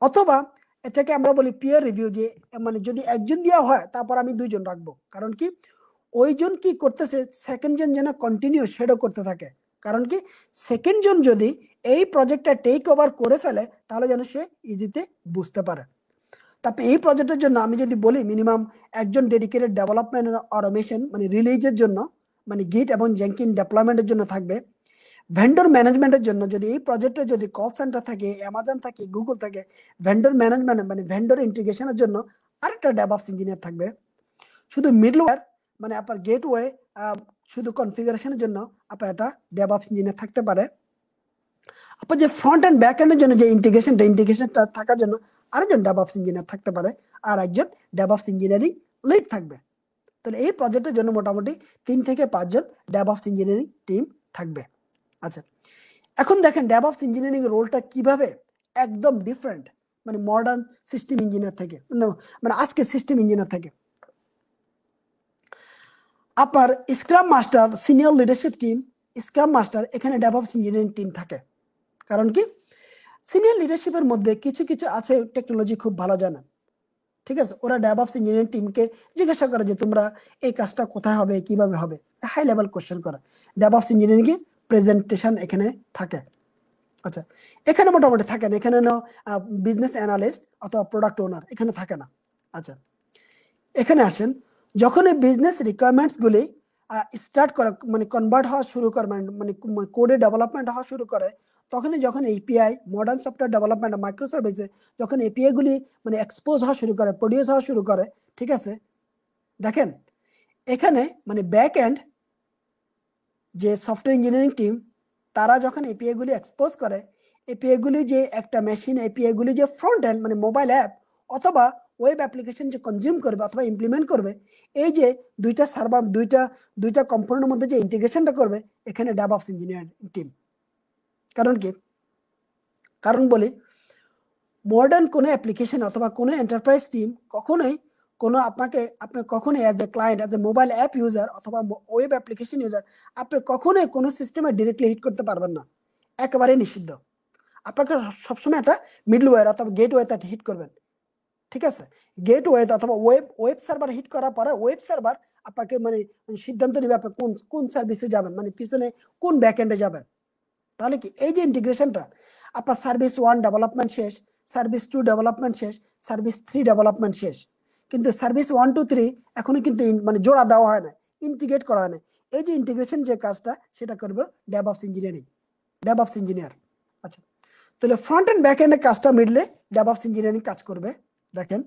অথবা এটাকে আমরা বলি পিয়ার রিভিউ, যে মানে যদি একজন দেওয়া হয় তারপর আমি 2 জন রাখবো। কারণ কি, ওইজন কি করতেছে সেকেন্ড জন যেন কন্টিনিউ সেটা করতে থাকে। কারণ কি, সেকেন্ড জন যদি এই প্রজেক্টটা টেক ওভার করে ফেলে তাহলে যেন সে ইজিতে বুঝতে পারে। তারপরে এই প্রজেক্টের জন্য আমি যদি বলি মিনিমাম একজন ডেডিকেটেড ডেভেলপমেন্ট অটোমেশন মানে রিলিজের জন্য, মানে গিট এবং জেনকিন ডেপ্লয়মেন্টের জন্য থাকবে। ভেন্ডর ম্যানেজমেন্টের জন্য যদি এই প্রজেক্টে যদি কল সেন্টার থাকে, অ্যামাজন থাকে, গুগল থাকে, ভেন্ডর ম্যানেজমেন্ট মানে ভেন্ডর ইন্টিগ্রেশনের জন্য আরেকটা ডেভঅপস ইঞ্জিনিয়ার থাকবে। শুধু মিডলওয়্যার মানে আপনার গেটওয়ে শুধু কনফিগারেশনের জন্য আপনার একটা ডেভঅপস ইঞ্জিনিয়ার থাকতে পারে। আপনার যে ফ্রন্ট এন্ড ব্যাক এন্ডের জন্য যে ইন্টিগ্রেশনটা থাকার জন্য আরেকজন ডেভঅপস ইঞ্জিনিয়ার থাকতে পারে, আর একজন ডেভঅপস ইঞ্জিনিয়ারিং লিড থাকবে। তাহলে এই প্রজেক্টের জন্য মোটামুটি 3 থেকে 5 জন ডেভঅপস ইঞ্জিনিয়ারিং টিম থাকবে। আচ্ছা, এখন দেখেন ডেভঅপস ইঞ্জিনিয়ারিং এর রোলটা কিভাবে একদম ডিফারেন্ট, মানে মডার্ন সিস্টেম ইঞ্জিনিয়ার থেকে, মানে আজকে সিস্টেম ইঞ্জিনিয়ার থেকে। আপনার scrum master, senior leadership team, scrum master, এখানে ডেভঅপস ইঞ্জিনিয়ারিং টিম থাকে। কারণ কি, সিনিয়র লিডারশিপের মধ্যে কিছু কিছু আছে টেকনোলজি খুব ভালো জানে, ঠিক আছে, ওরা ডেভঅপস ইঞ্জিনিয়ারিং টিমকে জিজ্ঞাসা করে যে তোমরা এই কাজটা কোথায় হবে, কিভাবে হবে, হাই লেভেল কোশ্চেন করে। ডেভঅপস ইঞ্জিনিয়ারিং এর প্রেজেন্টেশন এখানে থাকে। আচ্ছা, এখানে মোটামুটি থাকে না, এখানে বিজনেস অ্যানালিস্ট অথবা প্রোডাক্ট ওনার এখানে থাকে না। আচ্ছা, এখানে আসেন, যখন এই বিজনেস রিকোয়ারমেন্টসগুলি স্টার্ট করে, মানে কনভার্ট হওয়া শুরু করে, মানে কোডে ডেভেলপমেন্ট হওয়া শুরু করে, তখনই যখন API, modern software development, micro সার্ভিসে যখন এপিআই গুলি মানে এক্সপোজ হওয়া শুরু করে, প্রডিউস হওয়া শুরু করে, ঠিক আছে, দেখেন এখানে মানে ব্যাক এন্ড যে সফটওয়্যার ইঞ্জিনিয়ারিং টিম, তারা যখন এপিআই গুলি এক্সপোজ করে, এপিআই গুলি যে একটা মেশিন, এপিআই গুলি যে ফ্রন্ট এন্ড মানে মোবাইল অ্যাপ অথবা ওয়েব অ্যাপ্লিকেশন যে কনজিউম করবে অথবা ইমপ্লিমেন্ট করবে, এই যে দুইটা সার্ভার, দুইটা কম্পোনেন্টের মধ্যে যে ইন্টিগ্রেশনটা করবে, এখানে ডেভঅপস ইঞ্জিনিয়ারিং টিম। কারণ কি, কারণ বলি, মডার্ন কোনো অ্যাপ্লিকেশন অথবা কোনো এন্টারপ্রাইজ টিম কখনোই আপনি কখনোই as a client, as a mobile app user অথবা ওয়েব অ্যাপ্লিকেশন ইউজার, আপনি কখনোই কোনো সিস্টেমে ডিরেক্টলি হিট করতে পারবেন না, একেবারেই নিষিদ্ধ। আপনাকে সবসময় একটা মিডলওয়্যার অথবা গেটওয়েতে হিট করবেন, ঠিক আছে, গেটওয়ে অথবা ওয়েব সার্ভার হিট করার পরে ওয়েব সার্ভার আপনাকে মানে সিদ্ধান্ত নেবে আপনি কোন সার্ভিসে যাবেন, মানে পিছনে কোন ব্যাকএন্ডে যাবেন। তাহলে কি এই যে ইন্টিগ্রেশনটা, আপনার সার্ভিস 1 ডেভেলপমেন্ট শেষ, সার্ভিস 2 ডেভেলপমেন্ট শেষ, সার্ভিস 3 ডেভেলপমেন্ট শেষ, কিন্তু সার্ভিস 1 2 3 এখনো কিন্তু মানে জোড়া দেওয়া হয় না, ইন্টিগ্রেট করা হয় না। এই যে ইন্টিগ্রেশন যে কাজটা, সেটা করবে ডেভঅপস ইঞ্জিনিয়ারিং, ডেভঅপস ইঞ্জিনিয়ার। আচ্ছা, তাহলে ফ্রন্ট এন্ড ব্যাক এন্ডের কাজটা মিডলে ডেভঅপস ইঞ্জিনিয়ারিং কাজ করবে। দেখেন,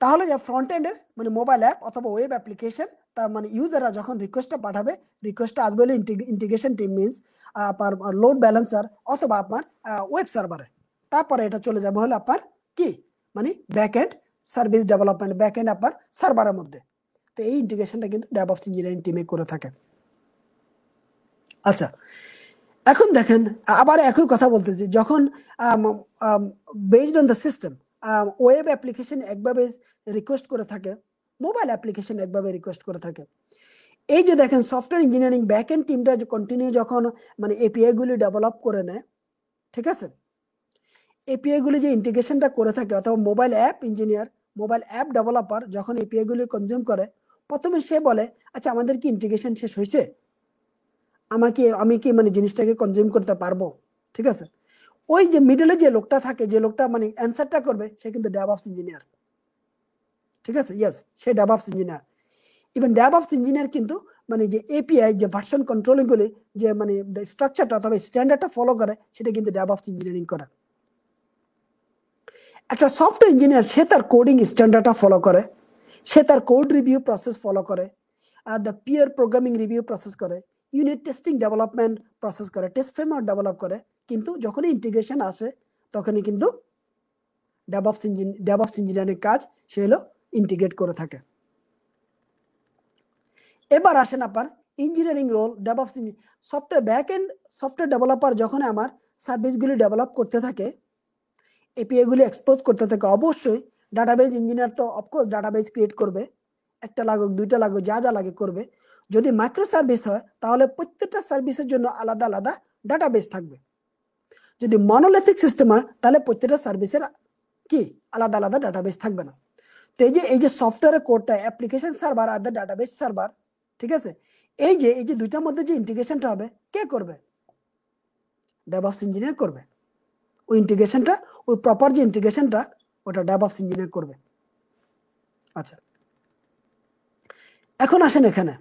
তাহলে যে ফ্রন্ট এন্ডের মানে মোবাইল অ্যাপ অথবা ওয়েব অ্যাপ্লিকেশন, তার মানে ইউজাররা যখন রিকোয়েস্টটা পাঠাবে, রিকোয়েস্টটা আসবে হলে ইন্টিগ্রেশন টিম মিনস আপনার লোড ব্যালেন্সার অথবা আপনার ওয়েব সার্ভারে, তারপরে এটা চলে যাবে হলে আপনার কি মানে back end service development, back end আপনার সার্ভারের মধ্যে। তো এই ইন্টিগ্রেশনটা কিন্তু ডেভঅপস ইঞ্জিনিয়ারিং টিমে করে থাকে। আচ্ছা, এখন দেখেন আবার একই কথা বলতেছি, যখন based on the system, web application একভাবে রিকোয়েস্ট করে থাকে, মোবাইল অ্যাপ্লিকেশন একভাবে রিকোয়েস্ট করে থাকে। এই যে দেখেন সফটওয়্যার ইঞ্জিনিয়ারিং ব্যাক এন্ড টিমটা কন্টিনিউ যখন মানে এপিআই গুলি ডেভেলপ করে নেয়, ঠিক আছে, এপিআই গুলি যে ইন্টিগ্রেশনটা করে থাকে অথবা mobile app engineer, mobile app developer যখন এপিআই গুলি কনজিউম করে, প্রথমে সে বলে আচ্ছা আমাদের কি ইন্টিগ্রেশন শেষ হয়েছে, আমি কি মানে জিনিসটাকে কনজিউম করতে পারবো, ঠিক আছে। ওই যে মিডলে যে লোকটা থাকে, যে লোকটা মানে অ্যান্সারটা করবে, সে কিন্তু ডেভঅপস ইঞ্জিনিয়ার, ঠিক আছে, ইয়েস, সে DevOps engineer. Even DevOps engineer কিন্তু মানে যে এপিআই যে ভার্সন কন্ট্রোলিং গুলি যে মানে স্ট্রাকচারটা অথবা স্ট্যান্ডার্ডটা ফলো করে, সেটা কিন্তু ডেভঅপস ইঞ্জিনিয়ারিং করে। একটা সফটওয়্যার ইঞ্জিনিয়ার সে তার কোডিং স্ট্যান্ডার্ডটা ফলো করে, সে তার কোড রিভিউ প্রসেস ফলো করে, আর the peer programming review process করে, ইউনিট টেস্টিং ডেভেলপমেন্ট প্রসেস করে, টেস্ট ফ্রেমওয়ার্ক ডেভেলপ করে। কিন্তু যখনই ইন্টিগ্রেশন আসে, তখনই কিন্তু ডেভঅপস ইঞ্জিনিয়ারিং কাজ সে হলো ইন্টিগ্রেট করে থাকে। এবার আসেন আপনার engineering role, DevOps software back end software developer যখন আমার সার্ভিসগুলি ডেভেলপ করতে থাকে, এপিআই গুলি এক্সপোজ করতে থাকে, অবশ্যই ডাটাবেজ ইঞ্জিনিয়ার তো অফকোর্স ডাটাবেজ ক্রিয়েট করবে, একটা লাগুক দুইটা লাগুক যা যা লাগে করবে। যদি মাইক্রো সার্ভিস হয়, তাহলে প্রত্যেকটা সার্ভিসের জন্য আলাদা আলাদা ডাটাবেজ থাকবে। যদি মনোলিথিক সিস্টেম হয়, তাহলে প্রত্যেকটা সার্ভিসের কি আলাদা আলাদা ডাটাবেজ থাকবে না। তো এই যে সফটওয়্যারের কোডটা, application server are the database server, ঠিক আছে, এই যে দুইটার মধ্যে যে ইন্টিগ্রেশনটা হবে, কে করবে? ডেভঅপস ইঞ্জিনিয়ার করবে। ওই ইন্টিগ্রেশনটা, ওই প্রপার যে ইন্টিগ্রেশনটা, ওটা ডেভঅপস ইঞ্জিনিয়ার করবে। আচ্ছা, এখন আসেন এখানে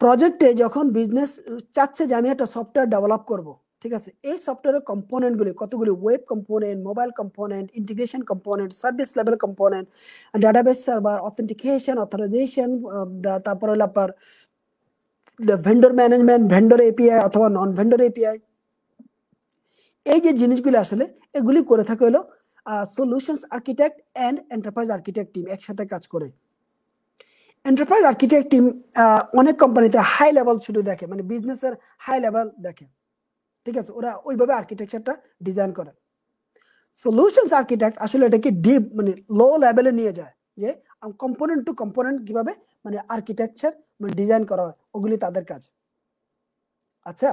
প্রজেক্টে যখন বিজনেস চাচ্ছে যে আমি একটা সফটওয়্যার ডেভেলপ করব, ঠিক আছে, এই সফটওয়্যারের কম্পোনেন্টগুলি কতগুলি, web component, mobile component, integration component, service level component, database server, authentication, authorisation, তারপর হলো আপনার ভেন্ডর ম্যানেজমেন্ট, ভেন্ডর এপিআই অথবা নন ভেন্ডর এপিআই। এই যে জিনিসগুলি আসলে এগুলি করে থাকে হলো solutions architect and enterprise architect team একসাথে কাজ করে। এন্টারপ্রাইজ আর্কিটেক্ট টিম অনেক কোম্পানিতে হাই লেভেল শুধু দেখে, মানে বিজনেসের হাই লেভেল দেখে, ঠিক আছে, ওরা ওইভাবে আর্কিটেকচারটা ডিজাইন করে। সলিউশনস আর্কিটেক্ট আসলে এটাকে ডিপ মানে লো লেভেলে নিয়ে যায়, যে কম্পোনেন্ট টু কম্পোনেন্ট কিভাবে মানে আর্কিটেকচার মানে ডিজাইন করা হয়, ওগুলি তাদের কাজ। আচ্ছা,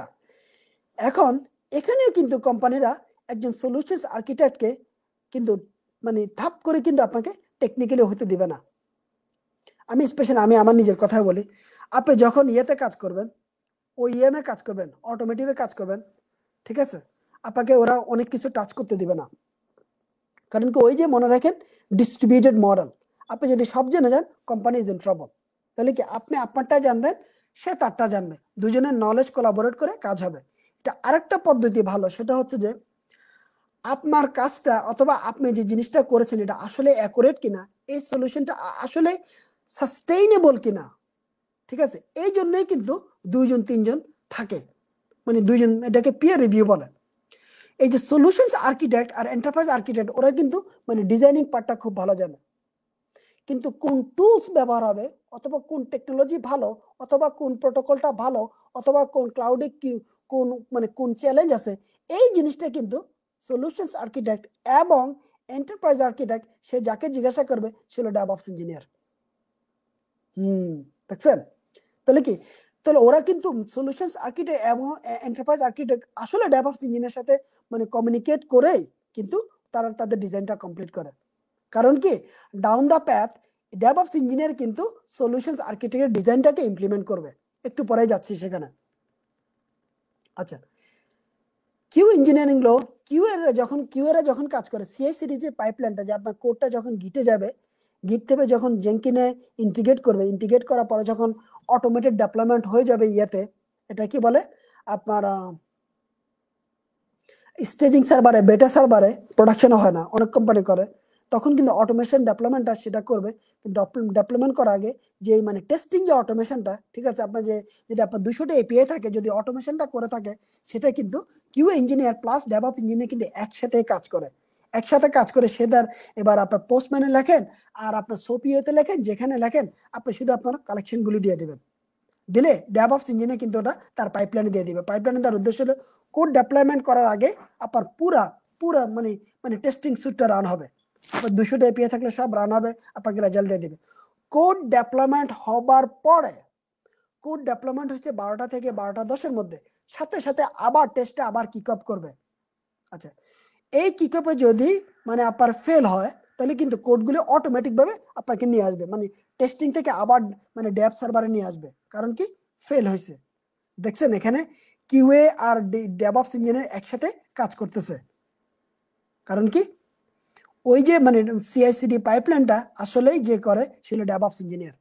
এখন এখানেও কিন্তু কোম্পানিরা একজন সলিউশনস আর্কিটেক্টকে কিন্তু মানে ধাপ করে কিন্তু আপনাকে টেকনিক্যালি হতে দিবে না। আমি স্পেশালি আমি আমার নিজের কথা বলি, আপনি যখন ইয়েতে কাজ করবেন, ওইএম এ কাজ করবেন, অটোমেটিভে কাজ করবেন, ঠিক আছে, আপনাকে ওরা অনেক কিছু টাচ করতে দিবে না। কারণ কি, ওই যে মনে রাখেন ডিস্ট্রিবিউটেড মডেল, আপনি যদি সব জেনে যান কোম্পানি ইজ ইন ট্রাবল। তাহলে কি আপনি আপনারটা জানবেন, সে তারটা জানবে, দুজনের নলেজ কোলাবোরেট করে কাজ হবে। এটা আরেকটা পদ্ধতি ভালো, সেটা হচ্ছে যে আপনার কাজটা অথবা আপনি যে জিনিসটা করেছেন এটা আসলে অ্যাকুরেট কিনা, এই সলিউশনটা আসলে সাস্টেইনেবল কিনা, ঠিক আছে, এই জন্যই কিন্তু দুইজন তিনজন থাকে, মানে দুইজন, এটাকে পিয়ার রিভিউ বলে। এই যে solutions architect R enterprise architect, ওরা কিন্তু মানে ডিজাইনিং পার্টটা খুব ভালো জানে, কিন্তু কোন টুলস ব্যবহার হবে, অথবা কোন টেকনোলজি ভালো, অথবা কোন প্রোটোকলটা ভালো, অথবা কোন ক্লাউডে কি কোন মানে কোন চ্যালেঞ্জ আছে, এই জিনিসটা কিন্তু সলিউশনস আর্কিটেক্ট এবং এন্টারপ্রাইজ আর্কিটেক্ট সে যাকে জিজ্ঞাসা করবে সে হলো ডেভঅপস ইঞ্জিনিয়ার। দেখছেন? তাহলে কি, তাহলে ওরা কিন্তু সলিউশনস আর্কিটেক্ট এবং এন্টারপ্রাইজ আর্কিটেক্ট আসলে ডেভঅপস ইঞ্জিনিয়ারের সাথে মানে কমিউনিকেট করেই কিন্তু তারা তাদের ডিজাইনটা কমপ্লিট করে। কারণ কি, down the path DevOps engineer কিন্তু সলিউশনস আর্কিটেক্টের ডিজাইনটাকে ইমপ্লিমেন্ট করবে, একটু পরে যাচ্ছি সেখানে। আচ্ছা, কিউ ইঞ্জিনিয়ারিং লো, কিউ এর যখন কাজ করে, সিআই/সিডি যে পাইপলাইনটা, যে আপনার কোডটা যখন গিটে যাবে, গিট থেকে যখন জেনকিনে ইন্টিগ্রেট করবে, ইন্টিগ্রেট করার পরে যখন অটোমেটেড ডেভেলপমেন্ট হয়ে যাবে ইয়েতে, এটা কি বলে আপনার স্টেজিং সার্ভারে, বেটা সার্ভারে, প্রোডাকশনে হয় না, অনেক কোম্পানি করে, তখন কিন্তু অটোমেশন ডেভেলপমেন্টটা সেটা করবে। ডেভেলপমেন্ট করার আগে যে মানে টেস্টিং যে অটোমেশনটা, ঠিক আছে, আপনার যে যদি আপনার 200টা এপিআই থাকে, যদি অটোমেশনটা করে থাকে, সেটা কিন্তু Q engineer plus DevOps engineer কিন্তু একসাথে কাজ করে, একসাথে কাজ করে। সে তার এবার আপনার পোস্টম্যানে লেখেন আর আপনার সোপিওতে লেখেন, যেখানে লেখেন আপনি শুধু আপনার কালেকশনগুলি দিয়ে দেবেন, দিলে ডেভঅপস ইঞ্জিনিয়ার কিন্তু ওটা তার পাইপলাইনে দিয়ে দিবে। পাইপলাইনে তার উদ্দেশ্য হলো কোড ডেপ্লয়মেন্ট করার আগে আপনার পুরা পুরা মানে মানে টেস্টিং সুটটা রান হবে, আপনার 200টা এপিআই থাকলে সব রান হবে, আপনাকে রেজাল্ট দিয়ে দিবে। কোড ডেপ্লয়মেন্ট হবার পরে, কোড ডেপ্লয়মেন্ট হচ্ছে 12টা থেকে 12টা 10-এর মধ্যে, সাথে সাথে আবার টেস্টে আবার কিক আপ করবে। আচ্ছা, এই কিক আপে যদি মানে আপনার ফেল হয়, তাহলে কিন্তু কোডগুলো অটোমেটিক ভাবে আপনাকে নিয়ে আসবে, মানে টেস্টিং থেকে আবার মানে ডেভ সার্ভারে নিয়ে আসবে, কারণ কি ফেল হয়েছে। দেখছেন এখানে কিউএ আর ডেভঅপস ইঞ্জিনিয়ার একসাথে কাজ করতেছে, কারণ কি ওই যে মানে সিআইসিডি পাইপলাইনটা আসলেই যে করে সেটা ডেভঅপস ইঞ্জিনিয়ার।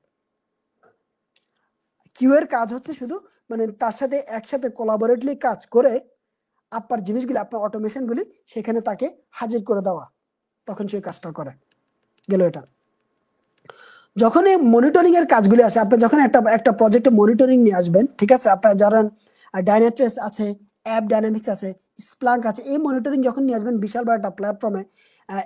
কিউ এর কাজ হচ্ছে শুধু মানে তার সাথে একসাথে কোলাবোরেটলি কাজ করে আপনার জিনিসগুলি, আপনার অটোমেশনগুলি সেখানে তাকে হাজির করে দেওয়া, তখন সে কাজটা করে গেল। এটা যখন এই মনিটরিং এর কাজগুলি আসে, আপনি যখন একটা একটা প্রজেক্টে মনিটরিং নিয়ে আসবেন, ঠিক আছে, আপনার যারা ডাইনাট্রেস আছে, অ্যাপ ডাইনামিক্স আছে, স্প্লাঙ্ক আছে, এই মনিটরিং যখন নিয়ে আসবেন বিশাল বড় একটা প্ল্যাটফর্মে,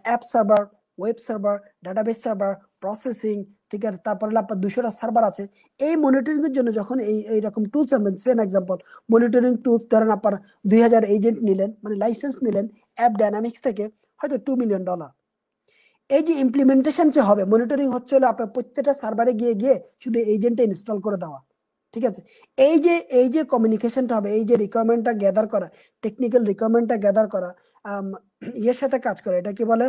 app server, web server, database server, processing, ঠিক আছে, তারপরে আপনার 200টা সার্ভার আছে, এই মনিটরিং এর জন্য যখন এইরকম টুলস আনবেন, সেন এক্সাম্পল মনিটরিং টুলস, ধরেন আপনার 2000 এজেন্ট নিলেন, মানে লাইসেন্স নিলেন অ্যাপ ডাইনামিক্স থেকে, হয়তো $2 মিলিয়ন। এই যে ইমপ্লিমেন্টেশন যে হবে, মনিটরিং হচ্ছে হলো আপনার প্রত্যেকটা সার্ভারে গিয়ে গিয়ে শুধু এজেন্টটা ইনস্টল করে দেওয়া, ঠিক আছে। এই যে কমিউনিকেশনটা হবে, এই যে রিকোয়ারমেন্টটা গ্যাদার করা, টেকনিক্যাল রিকোয়ারমেন্টটা গ্যাদার করা, ইয়ের সাথে কাজ করা, এটা কি বলে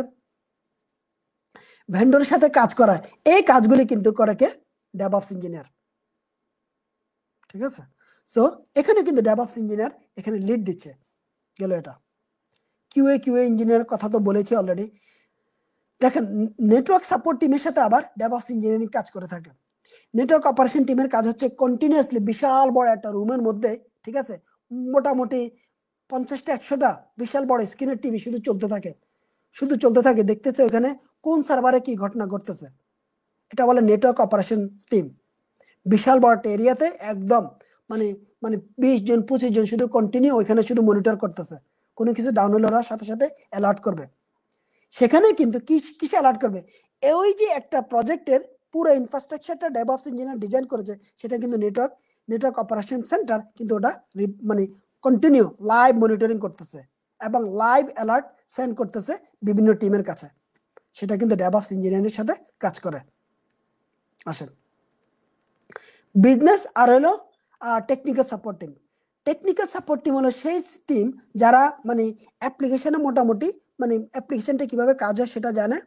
ভেন্ডরের সাথে কাজ করা, এই কাজগুলি কিন্তু করে কে, ডেভঅপস ইঞ্জিনিয়ার, ঠিক আছে। সো এখানে কিন্তু ডেভঅপস ইঞ্জিনিয়ার এখানে লিড দিচ্ছে গেল। এটা কিউএ ইঞ্জিনিয়ার কথা তো বলেছি অলরেডি। দেখেন, নেটওয়ার্ক সাপোর্ট টিমের সাথে আবার ডেভঅপস ইঞ্জিনিয়ারিং কাজ করে থাকে। নেটওয়ার্ক অপারেশন টিমের কাজ হচ্ছে কন্টিনিউয়াসলি বিশাল বড় একটা রুমের মধ্যে, ঠিক আছে, মোটামুটি 50টা 100টা বিশাল বড় স্ক্রিনের টিভি শুধু চলতে থাকে, শুধু চলতে থাকে, দেখতেছে ওখানে কোন সার্ভারে কি ঘটনা ঘটতেছে। এটা বলে নেটওয়ার্ক অপারেশন টিম। বিশাল বড় একটা এরিয়াতে একদম মানে মানে 20 জন 25 জন শুধু কন্টিনিউ ওইখানে শুধু মনিটর করতেছে, কোনো কিছু ডাউন হলে ওরা সাথে সাথে অ্যালার্ট করবে। সেখানে কিন্তু কিসে অ্যালার্ট করবে, ওই যে একটা প্রজেক্টের পুরো ইনফ্রাস্ট্রাকচারটা ডেভঅপস ইঞ্জিনিয়ার ডিজাইন করেছে, সেটা কিন্তু নেটওয়ার্ক অপারেশন সেন্টার কিন্তু ওটা মানে কন্টিনিউ লাইভ মনিটরিং করতেছে এবং লাইভ অ্যালার্ট সেন্ড করতেছে বিভিন্ন টিমের কাছে। সেটা কিন্তু ডেভঅপস ইঞ্জিনিয়ারের সাথে কাজ করে। আসেন বিজনেস আর হলো technical support team. Technical support team হলো সেই টিম যারা মানে অ্যাপ্লিকেশনে মোটামুটি মানে অ্যাপ্লিকেশনটা কিভাবে কাজ হয় সেটা জানে,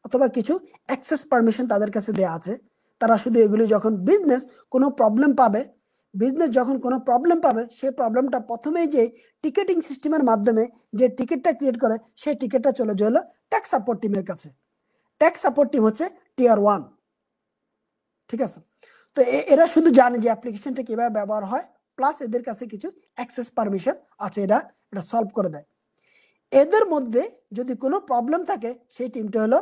অথবা কিছু অ্যাক্সেস পারমিশন তাদের কাছে দেওয়া আছে। তারা শুধু এগুলি যখন বিজনেস কোনো প্রবলেম পাবে, সেই প্রবলেমটা প্রথমেই যে টিকেটিং সিস্টেমের মাধ্যমে যে টিকিটটা ক্রিয়েট করে, সেই টিকিটটা চলে যায় হলো ট্যাক্স সাপোর্ট টিমের কাছে। ট্যাক্স সাপোর্ট টিম হচ্ছে টিয়ার 1, ঠিক আছে। তো এরা শুধু জানে যে অ্যাপ্লিকেশনটা কিভাবে ব্যবহার হয়, প্লাস এদের কাছে কিছু অ্যাক্সেস পারমিশন আছে, এটা সলভ করে দেয়। এদের মধ্যে যদি কোনো প্রবলেম থাকে, সেই টিমটা হলো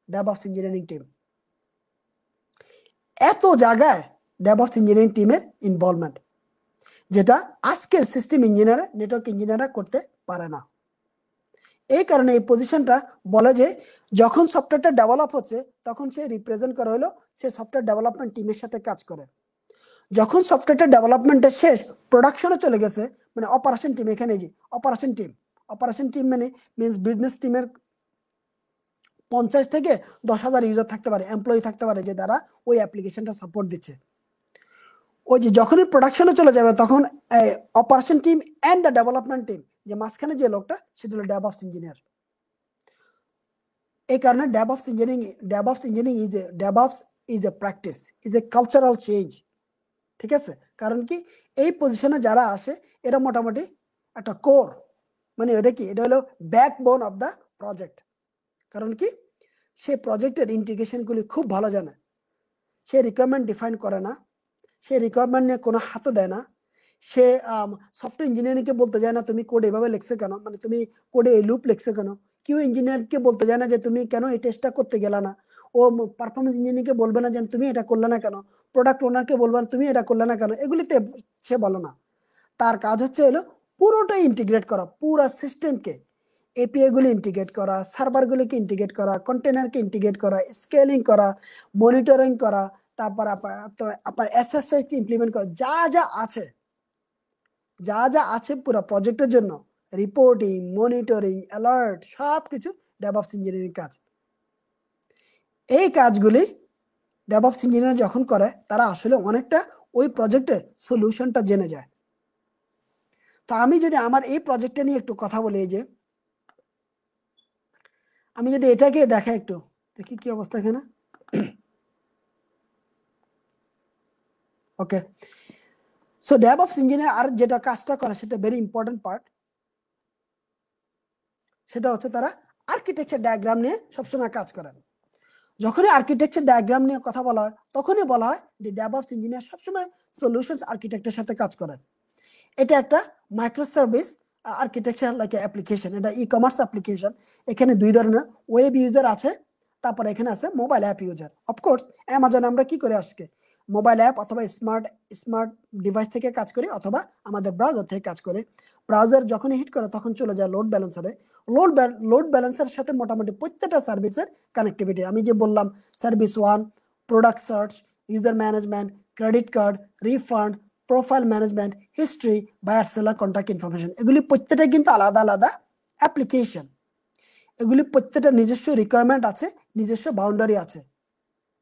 ডেভঅপস ইঞ্জিনিয়ারিং টিম। এত জায়গায় ডেভঅপস ইঞ্জিনিয়ারিং টিমের ইনভলভমেন্ট, যেটা আজকের সিস্টেম ইঞ্জিনিয়ার নেটওয়ার্ক ইঞ্জিনিয়াররা করতে পারে না। এই কারণে এই পজিশনটা বলে যে যখন সফটওয়্যারটা ডেভেলপ হচ্ছে তখন সে রিপ্রেজেন্ট করা হলো, সে সফটওয়্যার ডেভেলপমেন্ট টিমের সাথে কাজ করে। যখন সফটওয়্যারটা ডেভেলপমেন্টটা শেষ, প্রোডাকশনে চলে গেছে, মানে অপারেশন টিম, এখানে যে অপারেশন টিম মানে মিনস বিজনেস টিমের 50 থেকে 10,000 ইউজার থাকতে পারে, এমপ্লয়ি থাকতে পারে, যে দ্বারা ওই অ্যাপ্লিকেশনটা সাপোর্ট দিচ্ছে। ওই যে যখনই প্রোডাকশনে চলে যাবে তখন operation team and the development team, যে মাঝখানে যে লোকটা, সেটা হলো ডেভঅপস ইঞ্জিনিয়ার। এই কারণে DevOps is a practice, is a cultural change, ঠিক আছে। কারণ কি, এই পজিশনে যারা আসে এরা মোটামুটি একটা কোর, মানে এটা কি, এটা হলো ব্যাকবোন অফ দ্য প্রজেক্ট। কারণ কি, সে প্রজেক্টের ইন্টিগ্রেশনগুলি খুব ভালো জানে, সে রিকোয়ারমেন্ট ডিফাইন করে না, সে রিকোয়ারমেন্ট নিয়ে কোনো হাতও দেয় না, সে সফটওয়্যার ইঞ্জিনিয়ারিংকে বলতে যায় না তুমি কোড এভাবে লিখছো কেন, মানে তুমি কোডে এই লুপ লিখছো কেন। কেউ ইঞ্জিনিয়ারকে বলতে যায় না যে তুমি কেন এই টেস্টটা করতে গেলা না। ও পারফরমেন্স ইঞ্জিনিয়ারিংকে বলবে না যে তুমি এটা করলে না কেন, প্রোডাক্ট ওনারকে বলবে না তুমি এটা করলে না কেন, এগুলিতে সে বলে না। তার কাজ হচ্ছে হলো পুরোটাই ইন্টিগ্রেট করা, পুরো সিস্টেমকে, এপিআই গুলি ইন্টিগ্রেট করা, সার্ভারগুলিকে ইন্টিগ্রেট করা, কন্টেনারকে ইন্টিগ্রেট করা, স্কেলিং করা, মনিটরিং করা, তারপর আপনার এসএসএস কে ইমপ্লিমেন্ট করা, যা যা আছে পুরো প্রজেক্টের জন্য, রিপোর্টিং, মনিটরিং, অ্যালার্ট, সব কিছু ডেভঅপস ইঞ্জিনিয়ারিং কাজ। এই কাজগুলি ডেভঅপস ইঞ্জিনিয়ার যখন করে, তারা আসলে অনেকটা ওই প্রজেক্টের সলিউশনটা জেনে যায়। তো আমি যদি আমার এই প্রজেক্টটা নিয়ে একটু কথা বলি, যে আমি যদি এটাকে দেখা, একটু দেখি কি অবস্থা এখানে। ওকে, সো ডেভঅপস ইঞ্জিনিয়ার আর যেটা কাজটা করে, সেটা ভেরি ইম্পর্টেন্ট পার্ট, সেটা হচ্ছে তারা আর্কিটেকচার ডায়াগ্রাম নিয়ে সবসময় কাজ করে। যখনই আর্কিটেকচার ডায়াগ্রাম নিয়ে কথা বলা হয়, তখনই বলা হয় যে ডেভঅপস ইঞ্জিনিয়ার সবসময় সলিউশনস আর্কিটেক্টের সাথে কাজ করে। এটা একটা micro service architecture like application, এটা ই কমার্স অ্যাপ্লিকেশন। এখানে দুই ধরনের ওয়েব ইউজার আছে, তারপরে এখানে আছে mobile app user. Of course Amazon আমরা কি করে আজকে মোবাইল অ্যাপ অথবা স্মার্ট ডিভাইস থেকে কাজ করি, অথবা আমাদের ব্রাউজার থেকে কাজ করে। ব্রাউজার যখনই হিট করে তখন চলে যায় লোড ব্যালেন্সারে। লোড ব্যালেন্সারের সাথে মোটামুটি প্রত্যেকটা সার্ভিসের কানেক্টিভিটি, আমি যে বললাম service 1, product search, user management, credit card, refund, profile management, history, buyer seller contact information, এগুলি প্রত্যেকটা কিন্তু আলাদা আলাদা অ্যাপ্লিকেশন। এগুলি প্রত্যেকটা নিজস্ব রিকোয়ারমেন্ট আছে, নিজস্ব বাউন্ডারি আছে,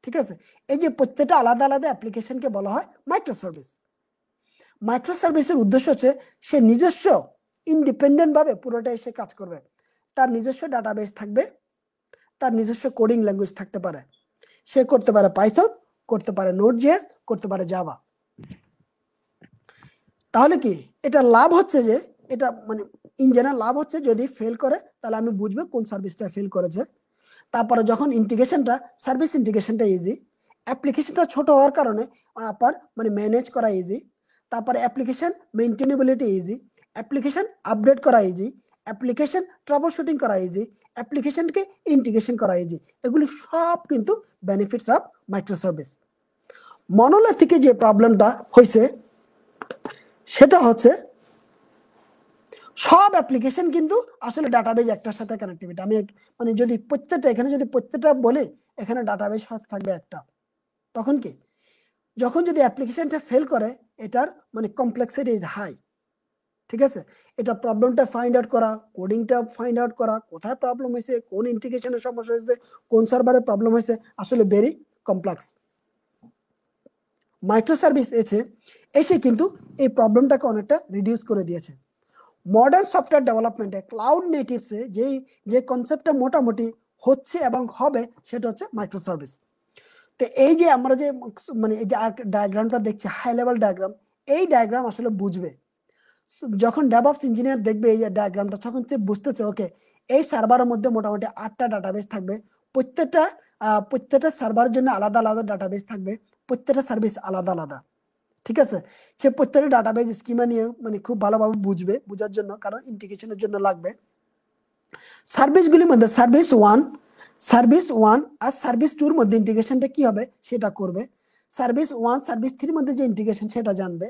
ঠিক আছে। এই যে প্রত্যেকটা আলাদা আলাদা অ্যাপ্লিকেশনকে বলা হয় মাইক্রো সার্ভিস। মাইক্রো সার্ভিসের উদ্দেশ্য হচ্ছে সে নিজস্ব ইন্ডিপেন্ডেন্ট ভাবে পুরোটাই সে কাজ করবে। তার নিজস্ব ডাটাবেস থাকবে, তার নিজস্ব কোডিং ল্যাঙ্গুয়েজ থাকতে পারে, সে করতে পারে পাইথন, করতে পারে নোড.জেএস, করতে পারে জাভা। তাহলে কি এটা লাভ হচ্ছে, যে এটা মানে ইন জেনারেল লাভ হচ্ছে, যদি ফেল করে তাহলে আমি বুঝবো কোন সার্ভিসটা ফেল করেছে। তারপরে যখন সার্ভিস ইন্টিগ্রেশনটা ইজি, অ্যাপ্লিকেশনটা ছোট হওয়ার কারণে আপনার মানে ম্যানেজ করা ইজি, তারপরে অ্যাপ্লিকেশন মেইনটেনেবিলিটি ইজি, অ্যাপ্লিকেশন আপডেট করা ইজি, অ্যাপ্লিকেশন ট্রাবল শুটিং করা ইজি, অ্যাপ্লিকেশনকে ইন্টিগ্রেশন করা ইজি, এগুলি সব কিন্তু বেনিফিটস অফ মাইক্রো সার্ভিস। মনোলিথিকে যে প্রবলেমটা হয়েছে, সেটা হচ্ছে সব অ্যাপ্লিকেশন কিন্তু আসলে ডাটাবেজ একটার সাথে কানেক্টিভিটি। আমি মানে যদি প্রত্যেকটা বলি, এখানে ডাটাবেজ থাকবে একটা, তখন কি, যখন যদি অ্যাপ্লিকেশনটা ফেল করে, এটার মানে কমপ্লেক্সিটি ইজ হাই, ঠিক আছে। এটা প্রবলেমটা ফাইন্ড আউট করা, কোডিংটা ফাইন্ড আউট করা, কোথায় প্রবলেম হয়েছে, কোন ইন্টিগ্রেশনের সমস্যা হয়েছে, কোন সার্ভারে প্রবলেম হয়েছে, আসলে ভেরি কমপ্লেক্স। মাইক্রো সার্ভিস এসে কিন্তু এই প্রবলেমটাকে অনেকটা রিডিউস করে দিয়েছে। মডার্ন সফটওয়্যার ডেভেলপমেন্টে ক্লাউড নেটিভসে যে কনসেপ্টটা মোটামুটি হচ্ছে এবং হবে, সেটা হচ্ছে মাইক্রো সার্ভিস। তো এই যে আমরা যে মানে এই যে ডায়াগ্রামটা দেখছি, হাই লেভেল ডায়াগ্রাম, এই ডায়াগ্রাম আসলে বুঝবে যখন ডেভঅপস ইঞ্জিনিয়ার দেখবে এই ডায়াগ্রামটা, তখন সে বুঝতেছে ওকে এই সার্ভারের মধ্যে মোটামুটি 8টা ডাটাবেস থাকবে, প্রত্যেকটা সার্ভারের জন্য আলাদা আলাদা ডাটাবেস থাকবে, প্রত্যেকটা সার্ভিস আলাদা আলাদা, ঠিক আছে। সে প্রত্যেকটা ডাটাবেস স্কিমা নিয়ে মানে খুব ভালোভাবে বুঝবে, বোঝার জন্য, কারণ ইন্টিগ্রেশনের জন্য লাগবে। সার্ভিসগুলির মধ্যে সার্ভিস ওয়ান আর সার্ভিস টুর মধ্যে ইন্টিগ্রেশনটা কি হবে সেটা করবে, সার্ভিস ওয়ান সার্ভিস থ্রির মধ্যে যে ইন্টিগ্রেশন সেটা জানবে,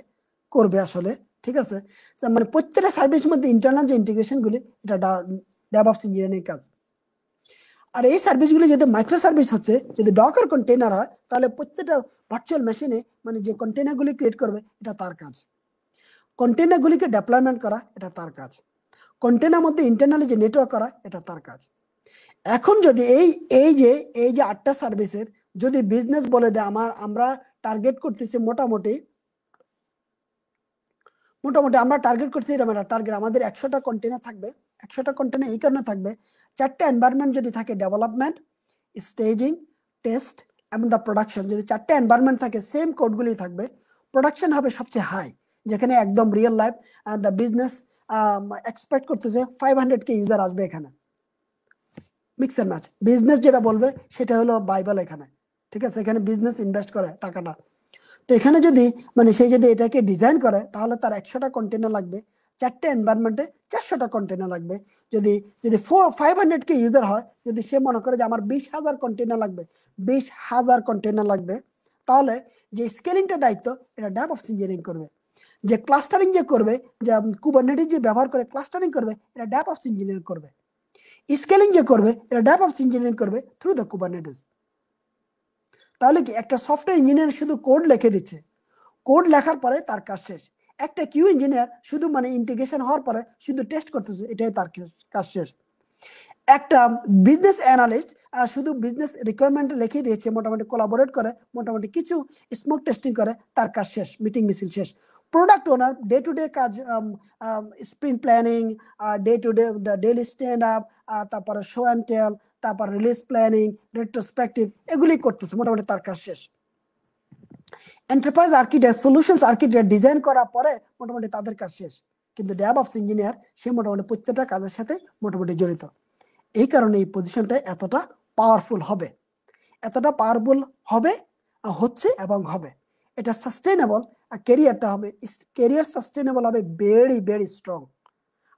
করবে আসলে, ঠিক আছে। মানে প্রত্যেকটা সার্ভিসের মধ্যে ইন্টারনাল যে ইন্টিগ্রেশনগুলি, এটা ডেভঅপস ইঞ্জিনিয়ারিং কাজ। আর এই সার্ভিসগুলি যদি মাইক্রো সার্ভিস হচ্ছে, যদি ডকার কন্টেইনার হয়, তাহলে প্রত্যেকটা ভার্চুয়াল মেশিনে মানে যে কন্টেইনারগুলি ক্রিয়েট করবে, এটা তার কাজ। কন্টেইনারগুলিকে ডেপ্লয়মেন্ট করা, এটা তার কাজ। কন্টেইনার মধ্যে ইন্টারনালি যে নেটওয়ার্ক করা, এটা তার কাজ। এখন যদি এই যে 8টা সার্ভিসের যদি বিজনেস বলে দেয় আমরা টার্গেট করতেছি মোটামুটি আমরা টার্গেট করতেছি এরকম একটা টার্গেট, আমাদের 100টা কন্টেইনার থাকবে। 100টা কন্টেইনার এই কারণে থাকবে, 4টে এনভায়রনমেন্ট যদি থাকে, ডেভেলপমেন্ট, স্টেজিং, টেস্ট এবং দ্য প্রোডাকশন, যদি 4টে এনভায়রনমেন্ট থাকে, সেম কোডগুলি থাকবে। প্রোডাকশন হবে সবচেয়ে হাই, যেখানে একদম real life the business expect করতেছে 500K ইউজার আসবে এখানে। মিক্সার ম্যাচ, বিজনেস যেটা বলবে সেটা হলো বাইবেল এখানে, ঠিক আছে। এখানে বিজনেস ইনভেস্ট করে টাকাটা। তো এখানে যদি মানে সে যদি এটাকে ডিজাইন করে, তাহলে তার 100টা কন্টেনার লাগবে, 4টে এনভায়রনমেন্টে 400টা কন্টেনার লাগবে। যদি যদি 500K ইউজার হয়, যদি সে মনে করে যে আমার 20,000 কন্টেনার লাগবে, 20,000 কন্টেনার লাগবে, তাহলে যে স্কেলিংটা দায়িত্ব, এটা ডেভঅপস ইঞ্জিনিয়ারিং করবে। যে ক্লাস্টারিং যে করবে, যে কুবারনেটিস যে ব্যবহার করে ক্লাস্টারিং করবে, এটা ডেভঅপস ইঞ্জিনিয়ারিং করবে। স্কেলিং যে করবে, এটা ডেভঅপস ইঞ্জিনিয়ারিং করবে থ্রু দ্য কুবারনেটিস। তাহলে কি একটা সফটওয়্যার ইঞ্জিনিয়ার শুধু কোড লিখে দিচ্ছে, কোড লেখার পরে তার কাজ শেষ। একটা কিউ ইঞ্জিনিয়ার শুধু মানে ইন্টিগ্রেশন হওয়ার পরে শুধু টেস্ট করতেছে, এটাই তার কাজ শেষ। একটা বিজনেস অ্যানালিস্ট শুধু বিজনেস রিকোয়ারমেন্ট লিখে দিয়েছে, মোটামুটি কোলাবোরেট করে, মোটামুটি কিছু স্মোক টেস্টিং করে, তার কাজ শেষ, মিটিং মিছিল শেষ। Product owner day to day কাজ, sprint planning, day to day the daily stand up, তারপরে শো অ্যান্ড টেল, তারপর রিলিজ প্ল্যানিং, রেট্রোস্পেক্টিভ, এগুলি করতেছে, মোটামুটি তার কাজ শেষ। Enterprise architect, solutions architect design করার পরে মোটামুটি তাদের কাজ শেষ। কিন্তু ডেভঅপস ইঞ্জিনিয়ার সে মোটামুটি প্রত্যেকটা কাজের সাথে মোটামুটি জড়িত। এই কারণে এই পজিশনটা এতটা পাওয়ারফুল হবে, হচ্ছে এবং হবে। এটা সাস্টেইনেবল, আর কেরিয়ার সাস্টেইনেবল হবে, ভেরি ভেরি স্ট্রং।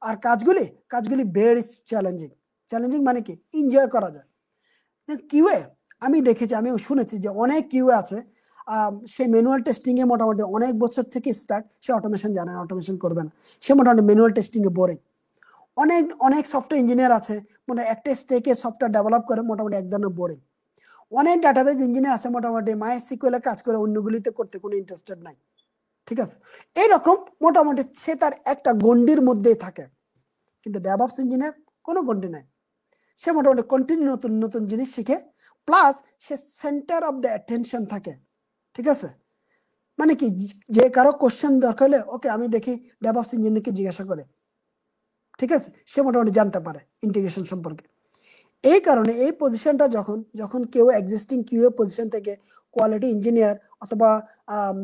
আর কাজগুলি ভেরি চ্যালেঞ্জিং মানে কি, এনজয় করা যায়। কিউএ আমি দেখেছি, আমি শুনেছি যে অনেক কিউএ আছে, সে ম্যানুয়াল টেস্টিং এ মোটামুটি অনেক বছর থেকে স্টাক, সে অটোমেশন জানে না, অটোমেশন করবে না, সে মোটামুটি ম্যানুয়াল টেস্টিং এ বোরিং। অনেক সফটওয়্যার ইঞ্জিনিয়ার আছে, মানে একটা স্টেকে সফটওয়্যার ডেভেলপ করে, মোটামুটি এক ধরনের বোরিং। অনেক ডাটাবেজ ইঞ্জিনিয়ার আছে, মোটামুটি মাইএসকিউএল এ কাজ করে, অন্যগুলিতে করতে কোনো ইন্টারেস্টেড নাই, ঠিক আছে। এইরকম মোটামুটি সে তার একটা গণ্ডির মধ্যেই থাকে। কিন্তু ডেভঅপস ইঞ্জিনিয়ার কোনো গণ্ডি নাই, সে মোটামুটি কন্টিনিউ নতুন নতুন জিনিস শিখে, plus say centre of the attention থাকে, ঠিক আছে। মানে কি, যে কারো কোশ্চেন দরকার হলে ওকে আমি দেখি ডেভঅপস ইঞ্জিনিয়ারকে জিজ্ঞাসা করে, ঠিক আছে, সে মোটামুটি জানতে পারে ইন্টিগ্রেশন সম্পর্কে। এই কারণে এই পজিশনটা যখন কেউ এক্সিস্টিং কিউ পজিশন থেকে কোয়ালিটি ইঞ্জিনিয়ার অথবা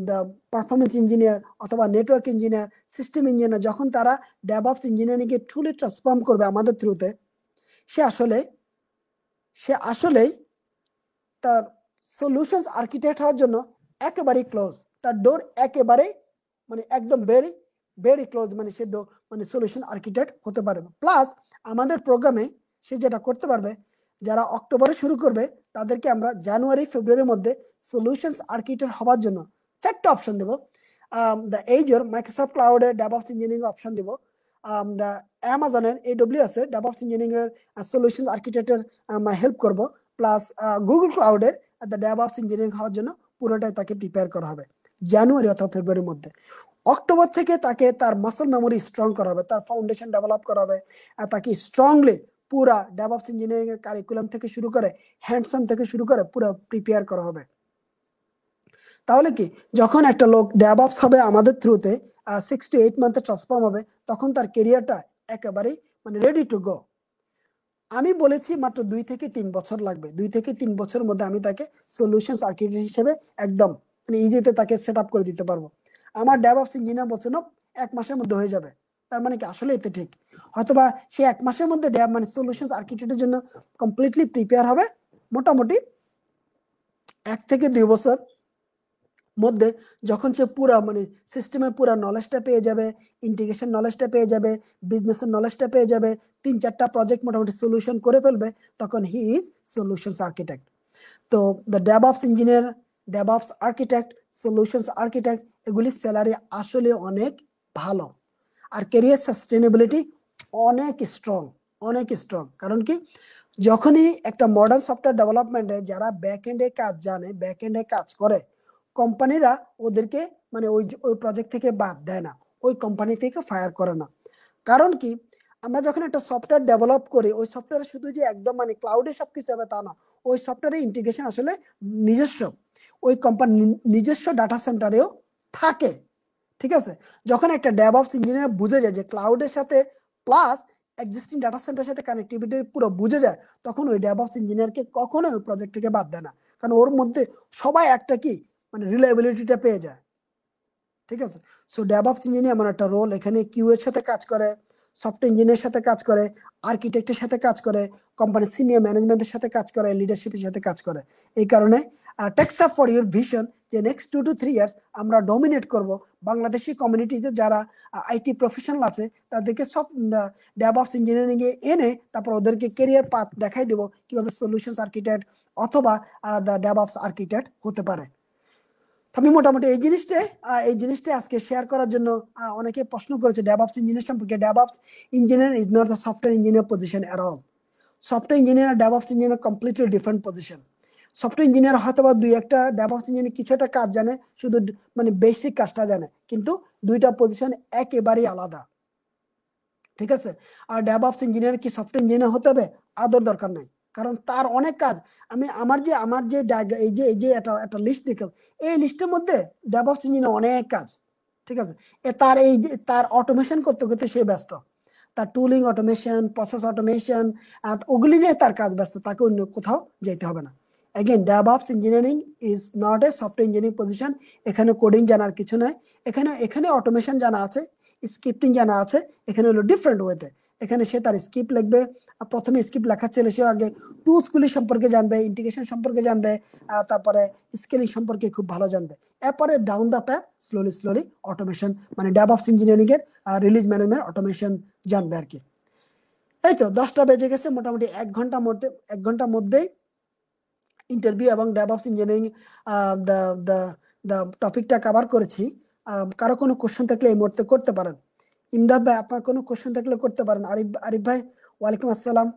দ্য পারফরমেন্স ইঞ্জিনিয়ার অথবা নেটওয়ার্ক ইঞ্জিনিয়ার, সিস্টেম ইঞ্জিনিয়ার, যখন তারা ডেভঅপস ইঞ্জিনিয়ারিংকে ট্রুলি ট্রান্সফর্ম করবে আমাদের থ্রুতে, সে আসলেই তার সলিউশনস আর্কিটেক্ট হওয়ার জন্য একেবারেই ক্লোজ, তার ডোর একেবারে মানে একদম ভেরি ভেরি ক্লোজ, মানে সে মানে সলিউশন আর্কিটেক্ট হতে পারবে। প্লাস আমাদের প্রোগ্রামে সে যেটা করতে পারবে, যারা অক্টোবরে শুরু করবে তাদেরকে আমরা জানুয়ারি ফেব্রুয়ারির মধ্যে সলিউশনস আর্কিটেক্ট হওয়ার জন্য 4টে অপশন দেবো। দ্য এজর মাইক্রোসফট ক্লাউডের ডেভঅপস ইঞ্জিনিয়ারিং অপশন দেবো, দ্য অ্যামাজনের AWS এর ডেভঅপস ইঞ্জিনিয়ারিং এর সলিউশনস আর্কিটেক্টের হেল্প করবো, প্লাস গুগল ক্লাউডের দ্য ডেভঅপস ইঞ্জিনিয়ারিং হওয়ার জন্য পুরোটাই তাকে প্রিপেয়ার করা হবে জানুয়ারি অথবা ফেব্রুয়ারির মধ্যে। অক্টোবর থেকে তাকে তার মাসল মেমোরি স্ট্রং করা হবে, তার ফাউন্ডেশন ডেভেলপ করা হবে, আর তাকে স্ট্রংলি পুরা ডেভঅপস ইঞ্জিনিয়ারিং এর কারিকুলাম থেকে শুরু করে হ্যান্ডস অন থেকে শুরু করে পুরো প্রিপেয়ার করা হবে। তাহলে কি যখন একটা লোক ডেভঅপস হবে আমাদের থ্রুতে 6 to 8 মান্থে ট্রান্সফর্ম হবে, তখন তার কেরিয়ারটা একেবারেই মানে রেডি টু গো। আমি বলেছি মাত্র 2 থেকে 3 বছর লাগবে, 2 থেকে 3 বছরের মধ্যে আমি তাকে সলিউশনস আর্কিটেক্ট হিসেবে একদম মানে ইজিতে তাকে সেট আপ করে দিতে পারবো। আমার ডেভঅপস ইঞ্জিনিয়ার বলছে না 1 মাসের মধ্যে হয়ে যাবে, তার মানে কি আসলে এতে ঠিক? হয়তোবা সে 1 মাসের মধ্যে মানে সলিউশনস আর্কিটেক্টের জন্য কমপ্লিটলি প্রিপেয়ার হবে। মোটামুটি 1 থেকে 2 বছর মধ্যে যখন সে পুরা মানে সিস্টেমের পুরা নলেজটা পেয়ে যাবে, ইন্টিগ্রেশন নলেজটা পেয়ে যাবে, বিজনেসের নলেজটা পেয়ে যাবে, 3-4টা প্রজেক্ট মোটামুটি সলিউশন করে ফেলবে, তখন হি ইজ সলিউশনস আর্কিটেক্ট। তো the DevOps engineer, DevOps architect, solutions architect, এগুলির স্যালারি আসলে অনেক ভালো, আর ক্যারিয়ার সাস্টেনেবিলিটি অনেক স্ট্রং, অনেক স্ট্রং। কারণ কি যখনই একটা মডার্ন সফটওয়্যার ডেভেলপমেন্টের যারা ব্যাক এন্ডে কাজ জানে, ব্যাক এন্ডে কাজ করে, কোম্পানিরা ওদেরকে মানে ওই প্রজেক্ট থেকে বাদ দেয় না, ওই কোম্পানি থেকে ফায়ার করে না। কারণ কি আমরা যখন একটা সফটওয়্যার ডেভেলপ করি, ওই সফটওয়্যার শুধু যে একদম মানে ক্লাউডে সবকিছু হবে তা না, ওই সফটওয়্যারের ইন্টিগ্রেশন আসলে নিজস্ব, ওই কোম্পানি নিজস্ব ডাটা সেন্টারেও থাকে। ঠিক আছে, যখন একটা ডেভঅপস ইঞ্জিনিয়ার বুঝে যায় যে ক্লাউডের সাথে প্লাস এক্সিস্টিং ডাটা সেন্টারের সাথে কানেক্টিভিটি পুরো বুঝে যায়, তখন ওই ডেভঅপস ইঞ্জিনিয়ারকে কখনোই ওই প্রজেক্ট থেকে বাদ দেয় না। কারণ ওর মধ্যে সবাই একটা কি মানে রিলায়েবিলিটিটা পেয়ে যায়। ঠিক আছে, সো ডেভঅপস ইঞ্জিনিয়ার এমন একটা রোল, এখানে কিউ এর সাথে কাজ করে, সফটওয়্যার ইঞ্জিনিয়ারের সাথে কাজ করে, আর্কিটেক্টের সাথে কাজ করে, কোম্পানির সিনিয়র ম্যানেজমেন্টের সাথে কাজ করে, লিডারশিপের সাথে কাজ করে। এই কারণে takes up for your vision যে নেক্সট 2 to 3 ইয়ার্স আমরা ডমিনেট করব বাংলাদেশি কমিউনিটিতে যারা আইটি প্রফেশনাল আছে তাদেরকে সব ডেভঅপস ইঞ্জিনিয়ারিং এ এনে তারপর ওদেরকে ক্যারিয়ার পাথ দেখাই দেব কিভাবে সলিউশনস আর্কিটেক্ট অথবা দ্য ডেভঅপস আর্কিটেক্ট হতে পারে। আমি মোটামুটি এই জিনিসটা আজকে শেয়ার করার জন্য অনেকে প্রশ্ন করেছে ডেভঅপস ইঞ্জিনিয়ার সম্পর্কে। DevOps engineer is not the software engineer position at all. Software engineer DevOps engineer completely different position. Software engineer হয়তো বা 2-1টা ডেভঅপস ইঞ্জিনিয়ার কিছু একটা কাজ জানে, শুধু মানে বেসিক কাজটা জানে, কিন্তু 2টা পজিশন একেবারেই আলাদা। ঠিক আছে, আর ডেভঅপস ইঞ্জিনিয়ার কি সফটওয়্যার ইঞ্জিনিয়ার হতে হবে? আদর দরকার নাই, কারণ তার অনেক কাজ। আমি আমার যে এই যে একটা লিস্ট দেখলাম, এই লিস্টের মধ্যে ডেভঅপস ইঞ্জিনিয়ার অনেক কাজ। ঠিক আছে, তার অটোমেশন করতে করতে সে ব্যস্ত, তার টুলিং অটোমেশন, প্রসেস অটোমেশন, ওগুলি নিয়ে তার কাজ ব্যস্ত, তাকে অন্য কোথাও যেতে হবে না। Again, DevOps engineering is not a software engineering position. এখানে কোডিং জানার কিছু নাই, এখানে অটোমেশন জানা আছে, স্ক্রিপ্টিং জানা আছে, এখানে হলো ডিফারেন্ট ওয়েতে। এখানে সে তার স্ক্রিপ্ট লিখবে, প্রথমে স্ক্রিপ্ট লেখা চলে সে আগে টুলসগুলি সম্পর্কে জানবে, ইন্টিগ্রেশন সম্পর্কে জানবে, তারপরে স্কেলিং সম্পর্কে খুব ভালো জানবে। এরপরে down the path slowly automation মানে ডেভঅপস ইঞ্জিনিয়ারিং এর রিলিজ ম্যানেজমেন্ট অটোমেশন জানবে আর কি। এই তো 10টা বেজে গেছে, মোটামুটি 1 ঘন্টার মধ্যেই ইন্টারভিউ এবং ডেভঅপস ইঞ্জিনিয়ারিং টপিকটা কভার করেছি। কারো কোনো কোশ্চেন থাকলে এই মুহূর্তে করতে পারেন। ইমদাদ ভাই, আপনার কোনো কোশ্চেন থাকলে করতে পারেন। আরিফ ভাই, ওয়ালাইকুম আসসালাম।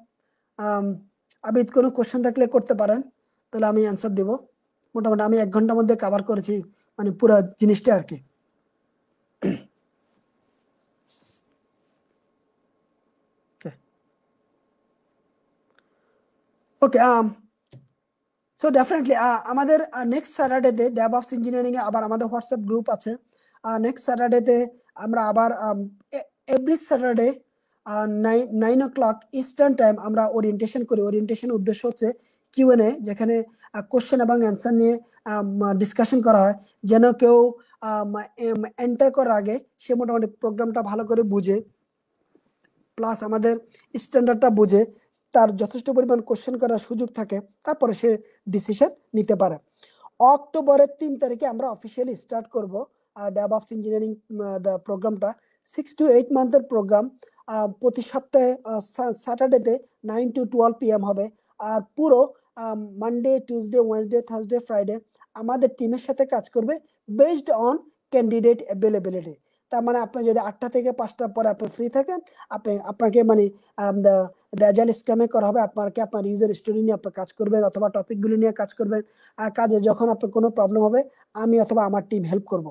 আবিদ, কোনো কোশ্চেন থাকলে করতে পারেন, তাহলে আমি অ্যান্সার দেব। মোটামুটি আমি 1 ঘন্টার মধ্যে কভার করেছি মানে পুরো জিনিসটা আর কি। ওকে, সো ডেফিনেটলি আমাদের নেক্সট স্যাটারডেতে ডেভঅপস ইঞ্জিনিয়ারিং এ আবার আমাদের হোয়াটসঅ্যাপ গ্রুপ আছে। নেক্সট স্যাটারডেতে আমরা আবার every Saturday 9 o'clock eastern time আমরা ওরিয়েন্টেশন করি। ওরিয়েন্টেশন উদ্দেশ্য হচ্ছে কিউএনএ, যেখানে কোশ্চেন এবং অ্যান্সার নিয়ে ডিসকাশন করা হয়, যেন কেউ এন্টার করার আগে সে মোটামুটি প্রোগ্রামটা ভালো করে বুঝে, প্লাস আমাদের স্ট্যান্ডার্ডটা বুঝে, তার যথেষ্ট পরিমাণ কোশ্চেন করার সুযোগ থাকে, তারপরে সে ডিসিশন নিতে পারে। অক্টোবরের 3 তারিখে আমরা অফিসিয়ালি স্টার্ট করব ডেভঅপস ইঞ্জিনিয়ারিং প্রোগ্রামটা। 6 to 8 মান্থের প্রোগ্রাম। প্রতি সপ্তাহে স্যাটারডেতে 9 to 12 PM হবে। আর পুরো Monday, Tuesday, Wednesday, Thursday, Friday আমাদের টিমের সাথে কাজ করবে বেসড অন ক্যান্ডিডেট অ্যাভেলেবিলিটি। তার মানে আপনি যদি 8টা থেকে 5টার পরে আপনি ফ্রি থাকেন, আপনাকে মানে দ্য অ্যাজাইল স্ক্রামে করা হবে, আপনাকে আপনার ইউজার স্টোরি নিয়ে আপনি কাজ করবেন অথবা টপিকগুলো নিয়ে কাজ করবেন। কাজে যখন আপনার কোনো প্রবলেম হবে, আমি অথবা আমার টিম হেল্প করব।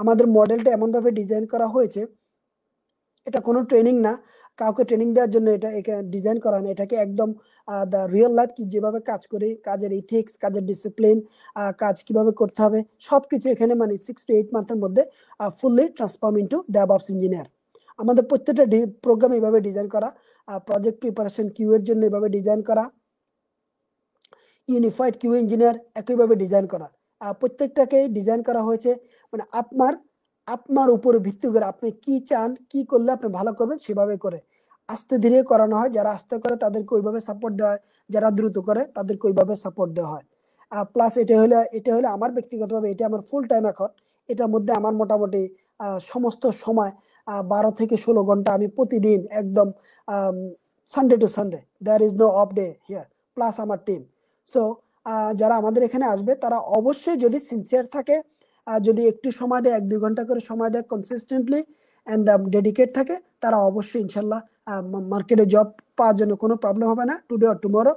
আমাদের মডেলটা এমনভাবে ডিজাইন করা হয়েছে, এটা কোনো ট্রেনিং না, কাউকে ট্রেনিং দেওয়ার জন্য এটা ডিজাইন করা না। এটাকে একদম দ্য রিয়েল লাইফ কি যেভাবে কাজ করি, কাজের ইথিক্স, কাজের ডিসিপ্লিন, কাজ কিভাবে করতে হবে, সবকিছু এখানে মানে 6 to 8 মান্থের মধ্যে fully transform into DevOps engineer. আমাদের প্রত্যেকটা প্রোগ্রাম এভাবে ডিজাইন করা, প্রজেক্ট প্রিপারেশন কিউ এর জন্য এভাবে ডিজাইন করা, ইউনিফাইড কিউ ইঞ্জিনিয়ার একইভাবে ডিজাইন করা। প্রত্যেকটাকে ডিজাইন করা হয়েছে মানে আপনার উপরে ভিত্তি করে আপনি কি চান, কি করলে আপনি ভালো করবেন সেভাবে করে। আস্তে ধীরে করানো হয়, যারা আস্তে করে তাদেরকে ওইভাবে সাপোর্ট দেওয়া হয়, যারা দ্রুত করে তাদেরকে ওইভাবে সাপোর্ট দেওয়া হয়। প্লাস এটা হলে আমার ব্যক্তিগতভাবে এটা আমার ফুল টাইম এখন। এটার মধ্যে আমার মোটামুটি সমস্ত সময় 12 থেকে 16 ঘন্টা আমি প্রতিদিন একদম Sunday to Sunday, there is no off day here, plus আমার টিম। সো যারা আমাদের এখানে আসবে তারা অবশ্যই যদি সিনসিয়ার থাকে, যদি একটু সময় দেয়, 1-2 ঘন্টা করে সময় দেয় কনসিস্টেন্টলি অ্যান্ড ডেডিকেট থাকে, তারা অবশ্যই ইনশাল্লাহ মার্কেটে জব পাওয়ার জন্য কোনো প্রবলেম হবে না টুডে অর টুমরো।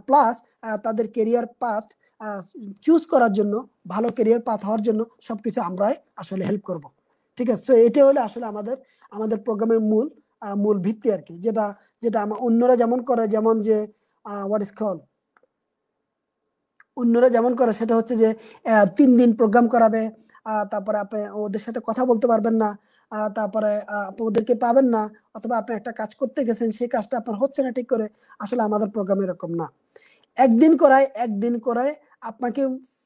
প্লাস তাদের কেরিয়ার পাথ চুজ করার জন্য, ভালো কেরিয়ার পাথ হওয়ার জন্য সবকিছু আমরাই আসলে হেল্প করব। ঠিক আছে, সো এটা হলে আসলে আমাদের প্রোগ্রামের মূল ভিত্তি আর কি, যেটা যেটা অন্যরা যেমন করে, যেমন যে হোয়াট ইজ কল, অন্যরা যেমন করে সেটা হচ্ছে যে 3 দিন প্রোগ্রাম করাবে, তারপরে আপনি ওদের সাথে কথা বলতে পারবেন না, তারপরে আপনি ওদেরকে পাবেন না, অথবা আপনি একটা কাজ করতে গেছেন সেই কাজটা আপনার হচ্ছে না ঠিক করে। আসলে আমাদের প্রোগ্রাম এরকম না, একদিন করায় আপনাকে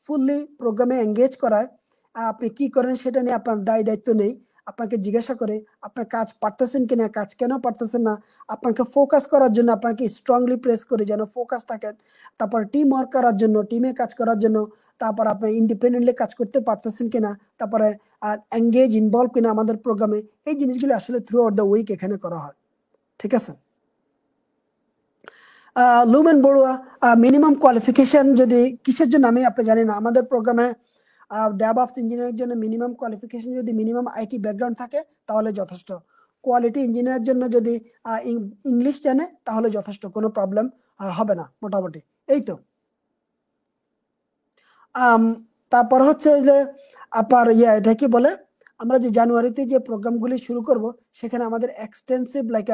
ফুললি প্রোগ্রামে এঙ্গেজ করায়, আপনি কি করেন সেটা নিয়ে আপনার দায়িত্ব নেই। আপনাকে জিজ্ঞাসা করে আপনার কাজ পারতেছেন কিনা, কাজ কেন পারতেছেন না, আপনাকে ফোকাস করার জন্য আপনাকে স্ট্রংলি প্রেস করে যেন ফোকাস থাকেন। তারপর টিম ওয়ার্ক করার জন্য, টিমে কাজ করার জন্য, তারপর আপনি ইন্ডিপেন্ডেন্টলি কাজ করতে পারতেছেন কিনা, তারপরে এঙ্গেজ ইনভলভ কিনা আমাদের প্রোগ্রামে, এই জিনিসগুলো আসলে থ্রু আউট দ্য উইক এখানে করা হয়। ঠিক আছে। লুমেন বড়ুয়া, মিনিমাম কোয়ালিফিকেশন যদি কিসের জন্য আমি আপনি জানি না, আমাদের প্রোগ্রামে ডেভঅপস ইঞ্জিনিয়ারের জন্য মিনিমাম কোয়ালিফিকেশন যদি মিনিমাম আইটি ব্যাকগ্রাউন্ড থাকে তাহলে যথেষ্ট। কোয়ালিটি ইঞ্জিনিয়ার জন্য যদি ইংলিশ জানে তাহলে যথেষ্ট, কোনো প্রবলেম হবে না মোটামুটি। এই তো তারপর হচ্ছে ওই যে আপনার এটা কি বলে, আমরা যে জানুয়ারিতে যে প্রোগ্রামগুলি শুরু করব, সেখানে আমাদের এক্সটেন্সিভ লাইক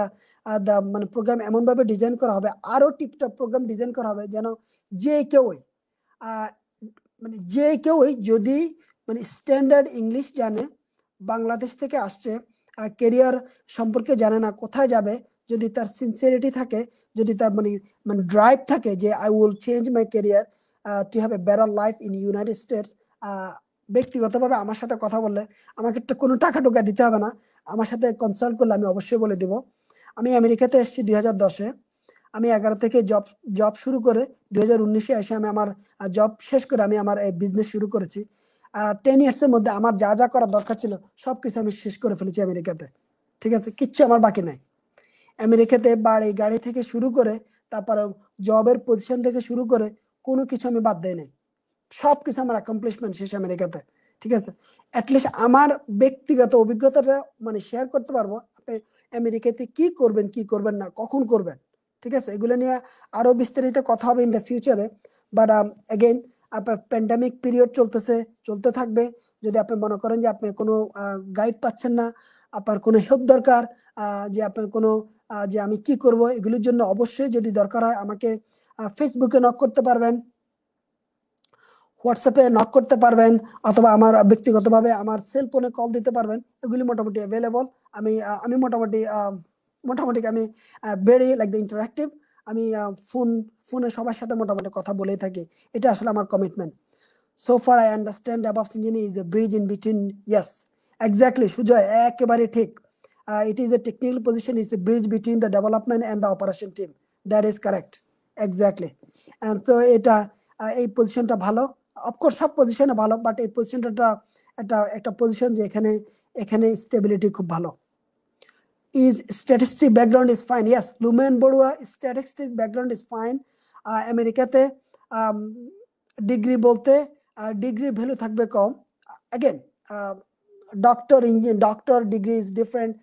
মানে প্রোগ্রাম এমনভাবে ডিজাইন করা হবে, আরো টিপটপ প্রোগ্রাম ডিজাইন করা হবে যেন যে কেউই মানে যে কেউই যদি মানে স্ট্যান্ডার্ড ইংলিশ জানে, বাংলাদেশ থেকে আসছে, কেরিয়ার সম্পর্কে জানে না, কোথায় যাবে, যদি তার সিনসিয়ারিটি থাকে, যদি তার মানে ড্রাইভ থাকে যে I will change my career to have a better life in United states, ব্যক্তিগতভাবে আমার সাথে কথা বললে আমাকে কোনো টাকা টোকা দিতে হবে না, আমার সাথে কনসাল্ট করলে আমি অবশ্যই বলে দিব। আমি আমেরিকাতে এসেছি 2010-এ, আমি 11 থেকে জব শুরু করে 2019-এ এসে আমি আমার জব শেষ করে আমি আমার বিজনেস শুরু করেছি। 10 ইয়ার্সের মধ্যে আমার যা যা করার দরকার ছিল সবকিছু আমি শেষ করে ফেলেছি আমেরিকাতে। ঠিক আছে, কিচ্ছু আমার বাকি নাই। আমেরিকাতে বাড়ি গাড়ি থেকে শুরু করে, তারপরে জবের পজিশন থেকে শুরু করে কোনো কিছু আমি বাদ দেই নাই, সবকিছু আমার অ্যাকমপ্লিশমেন্ট শেষ আমেরিকাতে। ঠিক আছে, অ্যাটলিস্ট আমার ব্যক্তিগত অভিজ্ঞতাটা মানে শেয়ার করতে পারবো আপনি আমেরিকাতে কি করবেন, কি করবেন না, কখন করবেন। ঠিক আছে, এগুলো নিয়ে আরো বিস্তারিত কথা হবে ইন দ্য ফিউচারে। বাট এগেইন আপনার প্যান্ডামিক পিরিয়ড চলতে থাকবে। যদি আপনি মনে করেন যে আপনি কোনো গাইড পাচ্ছেন না, আপনার কোনো হেল্প দরকার, যে আপনার কোনো যে আমি কি করব, এগুলির জন্য অবশ্যই যদি দরকার হয় আমাকে ফেসবুকে নক করতে পারবেন, হোয়াটসঅ্যাপে নক করতে পারবেন, অথবা আমার ব্যক্তিগতভাবে আমার সেল ফোনে কল দিতে পারবেন। এগুলি মোটামুটি অ্যাভেলেবল। আমি মোটামুটি আমি ভেরি লাইক দ্য ইন্টারাক্টিভ। আমি ফোনে সবার সাথে মোটামুটি কথা বলেই থাকি, এটা আসলে আমার commitment. So far I understand DevOps engineering is a bridge in between. Yes, exactly, Sujoy একেবারে ঠিক। It is a technical position, is a bridge between the development and the operation team. That is correct, exactly. And so এটা এই পজিশনটা ভালো, of course সব পজিশনে ভালো, but এই পজিশনটা একটা পজিশন যে এখানে স্টেবিলিটি খুব ভালো। Is statistic background is fine? Yes, Lumen Borua, statistic background is fine. আমেরিকাতে ডিগ্রি বলতে ডিগ্রি ভ্যালু থাকবে কম। Again doctor degree is different,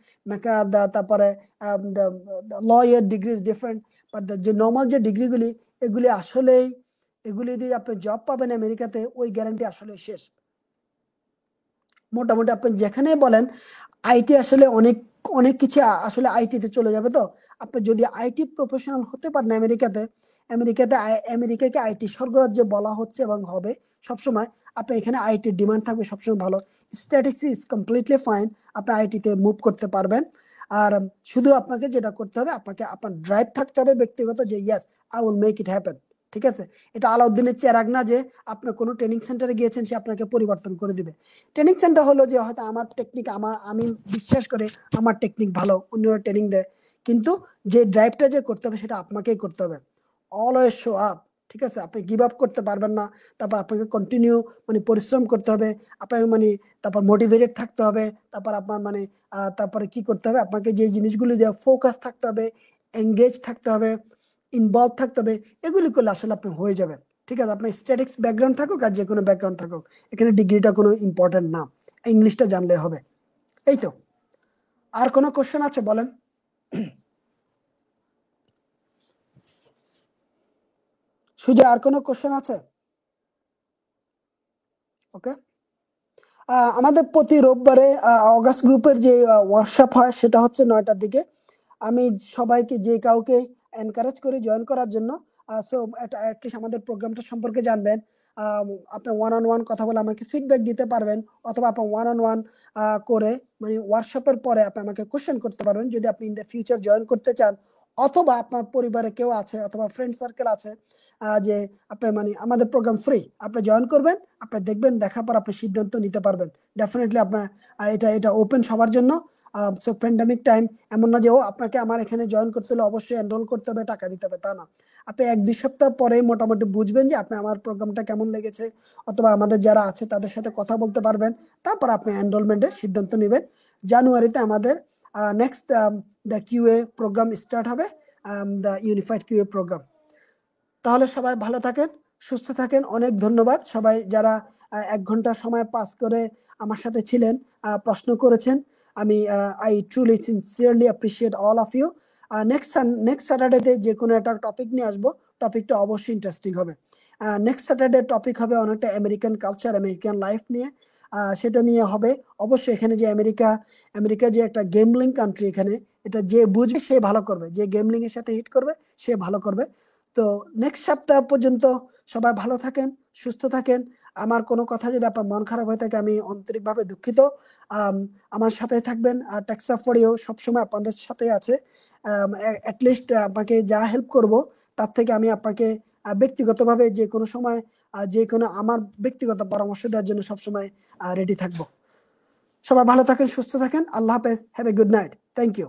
তারপরে the lawyer degree is different, but যে নর্মাল যে ডিগ্রিগুলি এগুলি আসলেই এগুলি দিয়ে আপনি জব পাবেন আমেরিকাতে ওই গ্যারান্টি আসলে শেষ। মোটামুটি আপনি যেখানে বলেন আইটি আসলে অনেক অনেক কিছু আসলে আইটিতে চলে যাবে। তো আপনি যদি আইটি প্রফেশনাল হতে পারেন আমেরিকাতে, আমেরিকাকে আইটি স্বর্গরাজ্য বলা হচ্ছে এবং হবে সবসময়। আপনি এখানে আইটির ডিমান্ড থাকবে সবসময় ভালো। স্ট্যাটিস্টিক্স ইজ কমপ্লিটলি ফাইন, আপনি আইটিতে মুভ করতে পারবেন। আর শুধু আপনাকে যেটা করতে হবে, আপনাকে আপনার ড্রাইভ থাকতে হবে ব্যক্তিগত, যে yes I will make it happen. ঠিক আছে, এটা আলাউদ্দিনের চেরাগ না যে আপনি কোনো ট্রেনিং সেন্টারে গিয়েছেন সে আপনাকে পরিবর্তন করে দিবে। ট্রেনিং সেন্টার হলো যে হয়তো আমার টেকনিক, আমি বিশ্বাস করে আমার টেকনিক ভালো, অন্যরা ট্রেনিং দেয়, কিন্তু যে ড্রাইভটা যে করতে হবে সেটা আপনাকেই করতে হবে। Always show up. ঠিক আছে, আপনি গিভ আপ করতে পারবেন না, তারপর আপনাকে কন্টিনিউ মানে পরিশ্রম করতে হবে, আপনাকে মানে তারপর মোটিভেটেড থাকতে হবে, তারপর আপনার মানে তারপরে কি করতে হবে, আপনাকে যে জিনিসগুলি দিয়ে ফোকাস থাকতে হবে, এঙ্গেজ থাকতে হবে, ইনভলভ থাকতে হবে, এগুলি করলে আসলে আপনি হয়ে যাবেন। ঠিক আছে, আপনার স্ট্যাটিক্স ব্যাকগ্রাউন্ড থাকুক আর যে কোনো ব্যাকগ্রাউন্ড থাকুক, এখানে ডিগ্রিটা কোনো ইম্পর্টেন্ট না, ইংলিশটা জানলে হবে। এই তো, আর কোনো কোশ্চেন আছে বলেন? সুজয়, আর কোনো কোশ্চেন আছে? ওকে, আমাদের প্রতি রোববারে অগাস্ট গ্রুপের যে ওয়ার্কশপ হয় সেটা হচ্ছে 9টার দিকে। আমি সবাইকে যে কাউকে এনকারেজ করি জয়েন করার জন্য। সো অ্যাটলিস্ট আমাদের প্রোগ্রামটা সম্পর্কে জানবেন। আপনি ওয়ান অন ওয়ান কথা বলে আমাকে ফিডব্যাক দিতে পারবেন, অথবা আপনি ওয়ান অন ওয়ান করে মানে ওয়ার্কশপের পরে আপনি আমাকে কোশ্চেন করতে পারবেন যদি আপনি ইন দ্য ফিউচার জয়েন করতে চান, অথবা আপনার পরিবারে কেউ আছে অথবা ফ্রেন্ড সার্কেল আছে যে আপনি মানে আমাদের প্রোগ্রাম ফ্রি, আপনি জয়েন করবেন, আপনি দেখবেন, দেখার পর আপনি সিদ্ধান্ত নিতে পারবেন। ডেফিনেটলি আপনার এটা ওপেন সবার জন্য। সো প্যান্ডামিক টাইম, এমন না যে ও আপনাকে আমার এখানে জয়েন করতে হলে অবশ্যই এনরোল করতে হবে, টাকা দিতে হবে, তা না। আপনি 1-2 সপ্তাহ পরে মোটামুটি বুঝবেন যে আপনি আমার প্রোগ্রামটা কেমন লেগেছে, অথবা আমাদের যারা আছে তাদের সাথে কথা বলতে পারবেন, তারপর আপনি এনরোলমেন্টের সিদ্ধান্ত নেবেন। জানুয়ারিতে আমাদের next the QA program start হবে, দ্য ইউনিফাইড কিউএ প্রোগ্রাম। তাহলে সবাই ভালো থাকেন, সুস্থ থাকেন। অনেক ধন্যবাদ সবাই যারা 1 ঘন্টা সময় পাস করে আমার সাথে ছিলেন, প্রশ্ন করেছেন। আমি I truly sincerely appreciate all of you. Next স্যাটারডেতে যে কোনো একটা টপিক নিয়ে আসবো, টপিকটা অবশ্যই ইন্টারেস্টিং হবে। নেক্সট স্যাটারডে টপিক হবে অনেকটা আমেরিকান কালচার, আমেরিকান লাইফ নিয়ে, সেটা নিয়ে হবে অবশ্যই। এখানে যে আমেরিকা যে একটা গেমলিং কান্ট্রি, এখানে এটা যে বুঝবে সে ভালো করবে, যে গেমলিং এর সাথে হিট করবে সে ভালো করবে। তো নেক্সট সপ্তাহ পর্যন্ত সবাই ভালো থাকেন, সুস্থ থাকেন। আমার কোনো কথা যদি আপনার মন খারাপ হয়ে থাকে আমি আন্তরিকভাবে দুঃখিত। আমার সাথে থাকবেন, আর টেক্সা ফরিও সবসময় আপনাদের সাথে আছে। অ্যাটলিস্ট আপনাকে যা হেল্প করব তার থেকে আমি আপনাকে ব্যক্তিগতভাবে যে কোনো সময় যে কোনো আমার ব্যক্তিগত পরামর্শ দেওয়ার জন্য সবসময় রেডি থাকবো। সবাই ভালো থাকেন, সুস্থ থাকেন। আল্লাহ হাফেজ, have a good night. Thank you.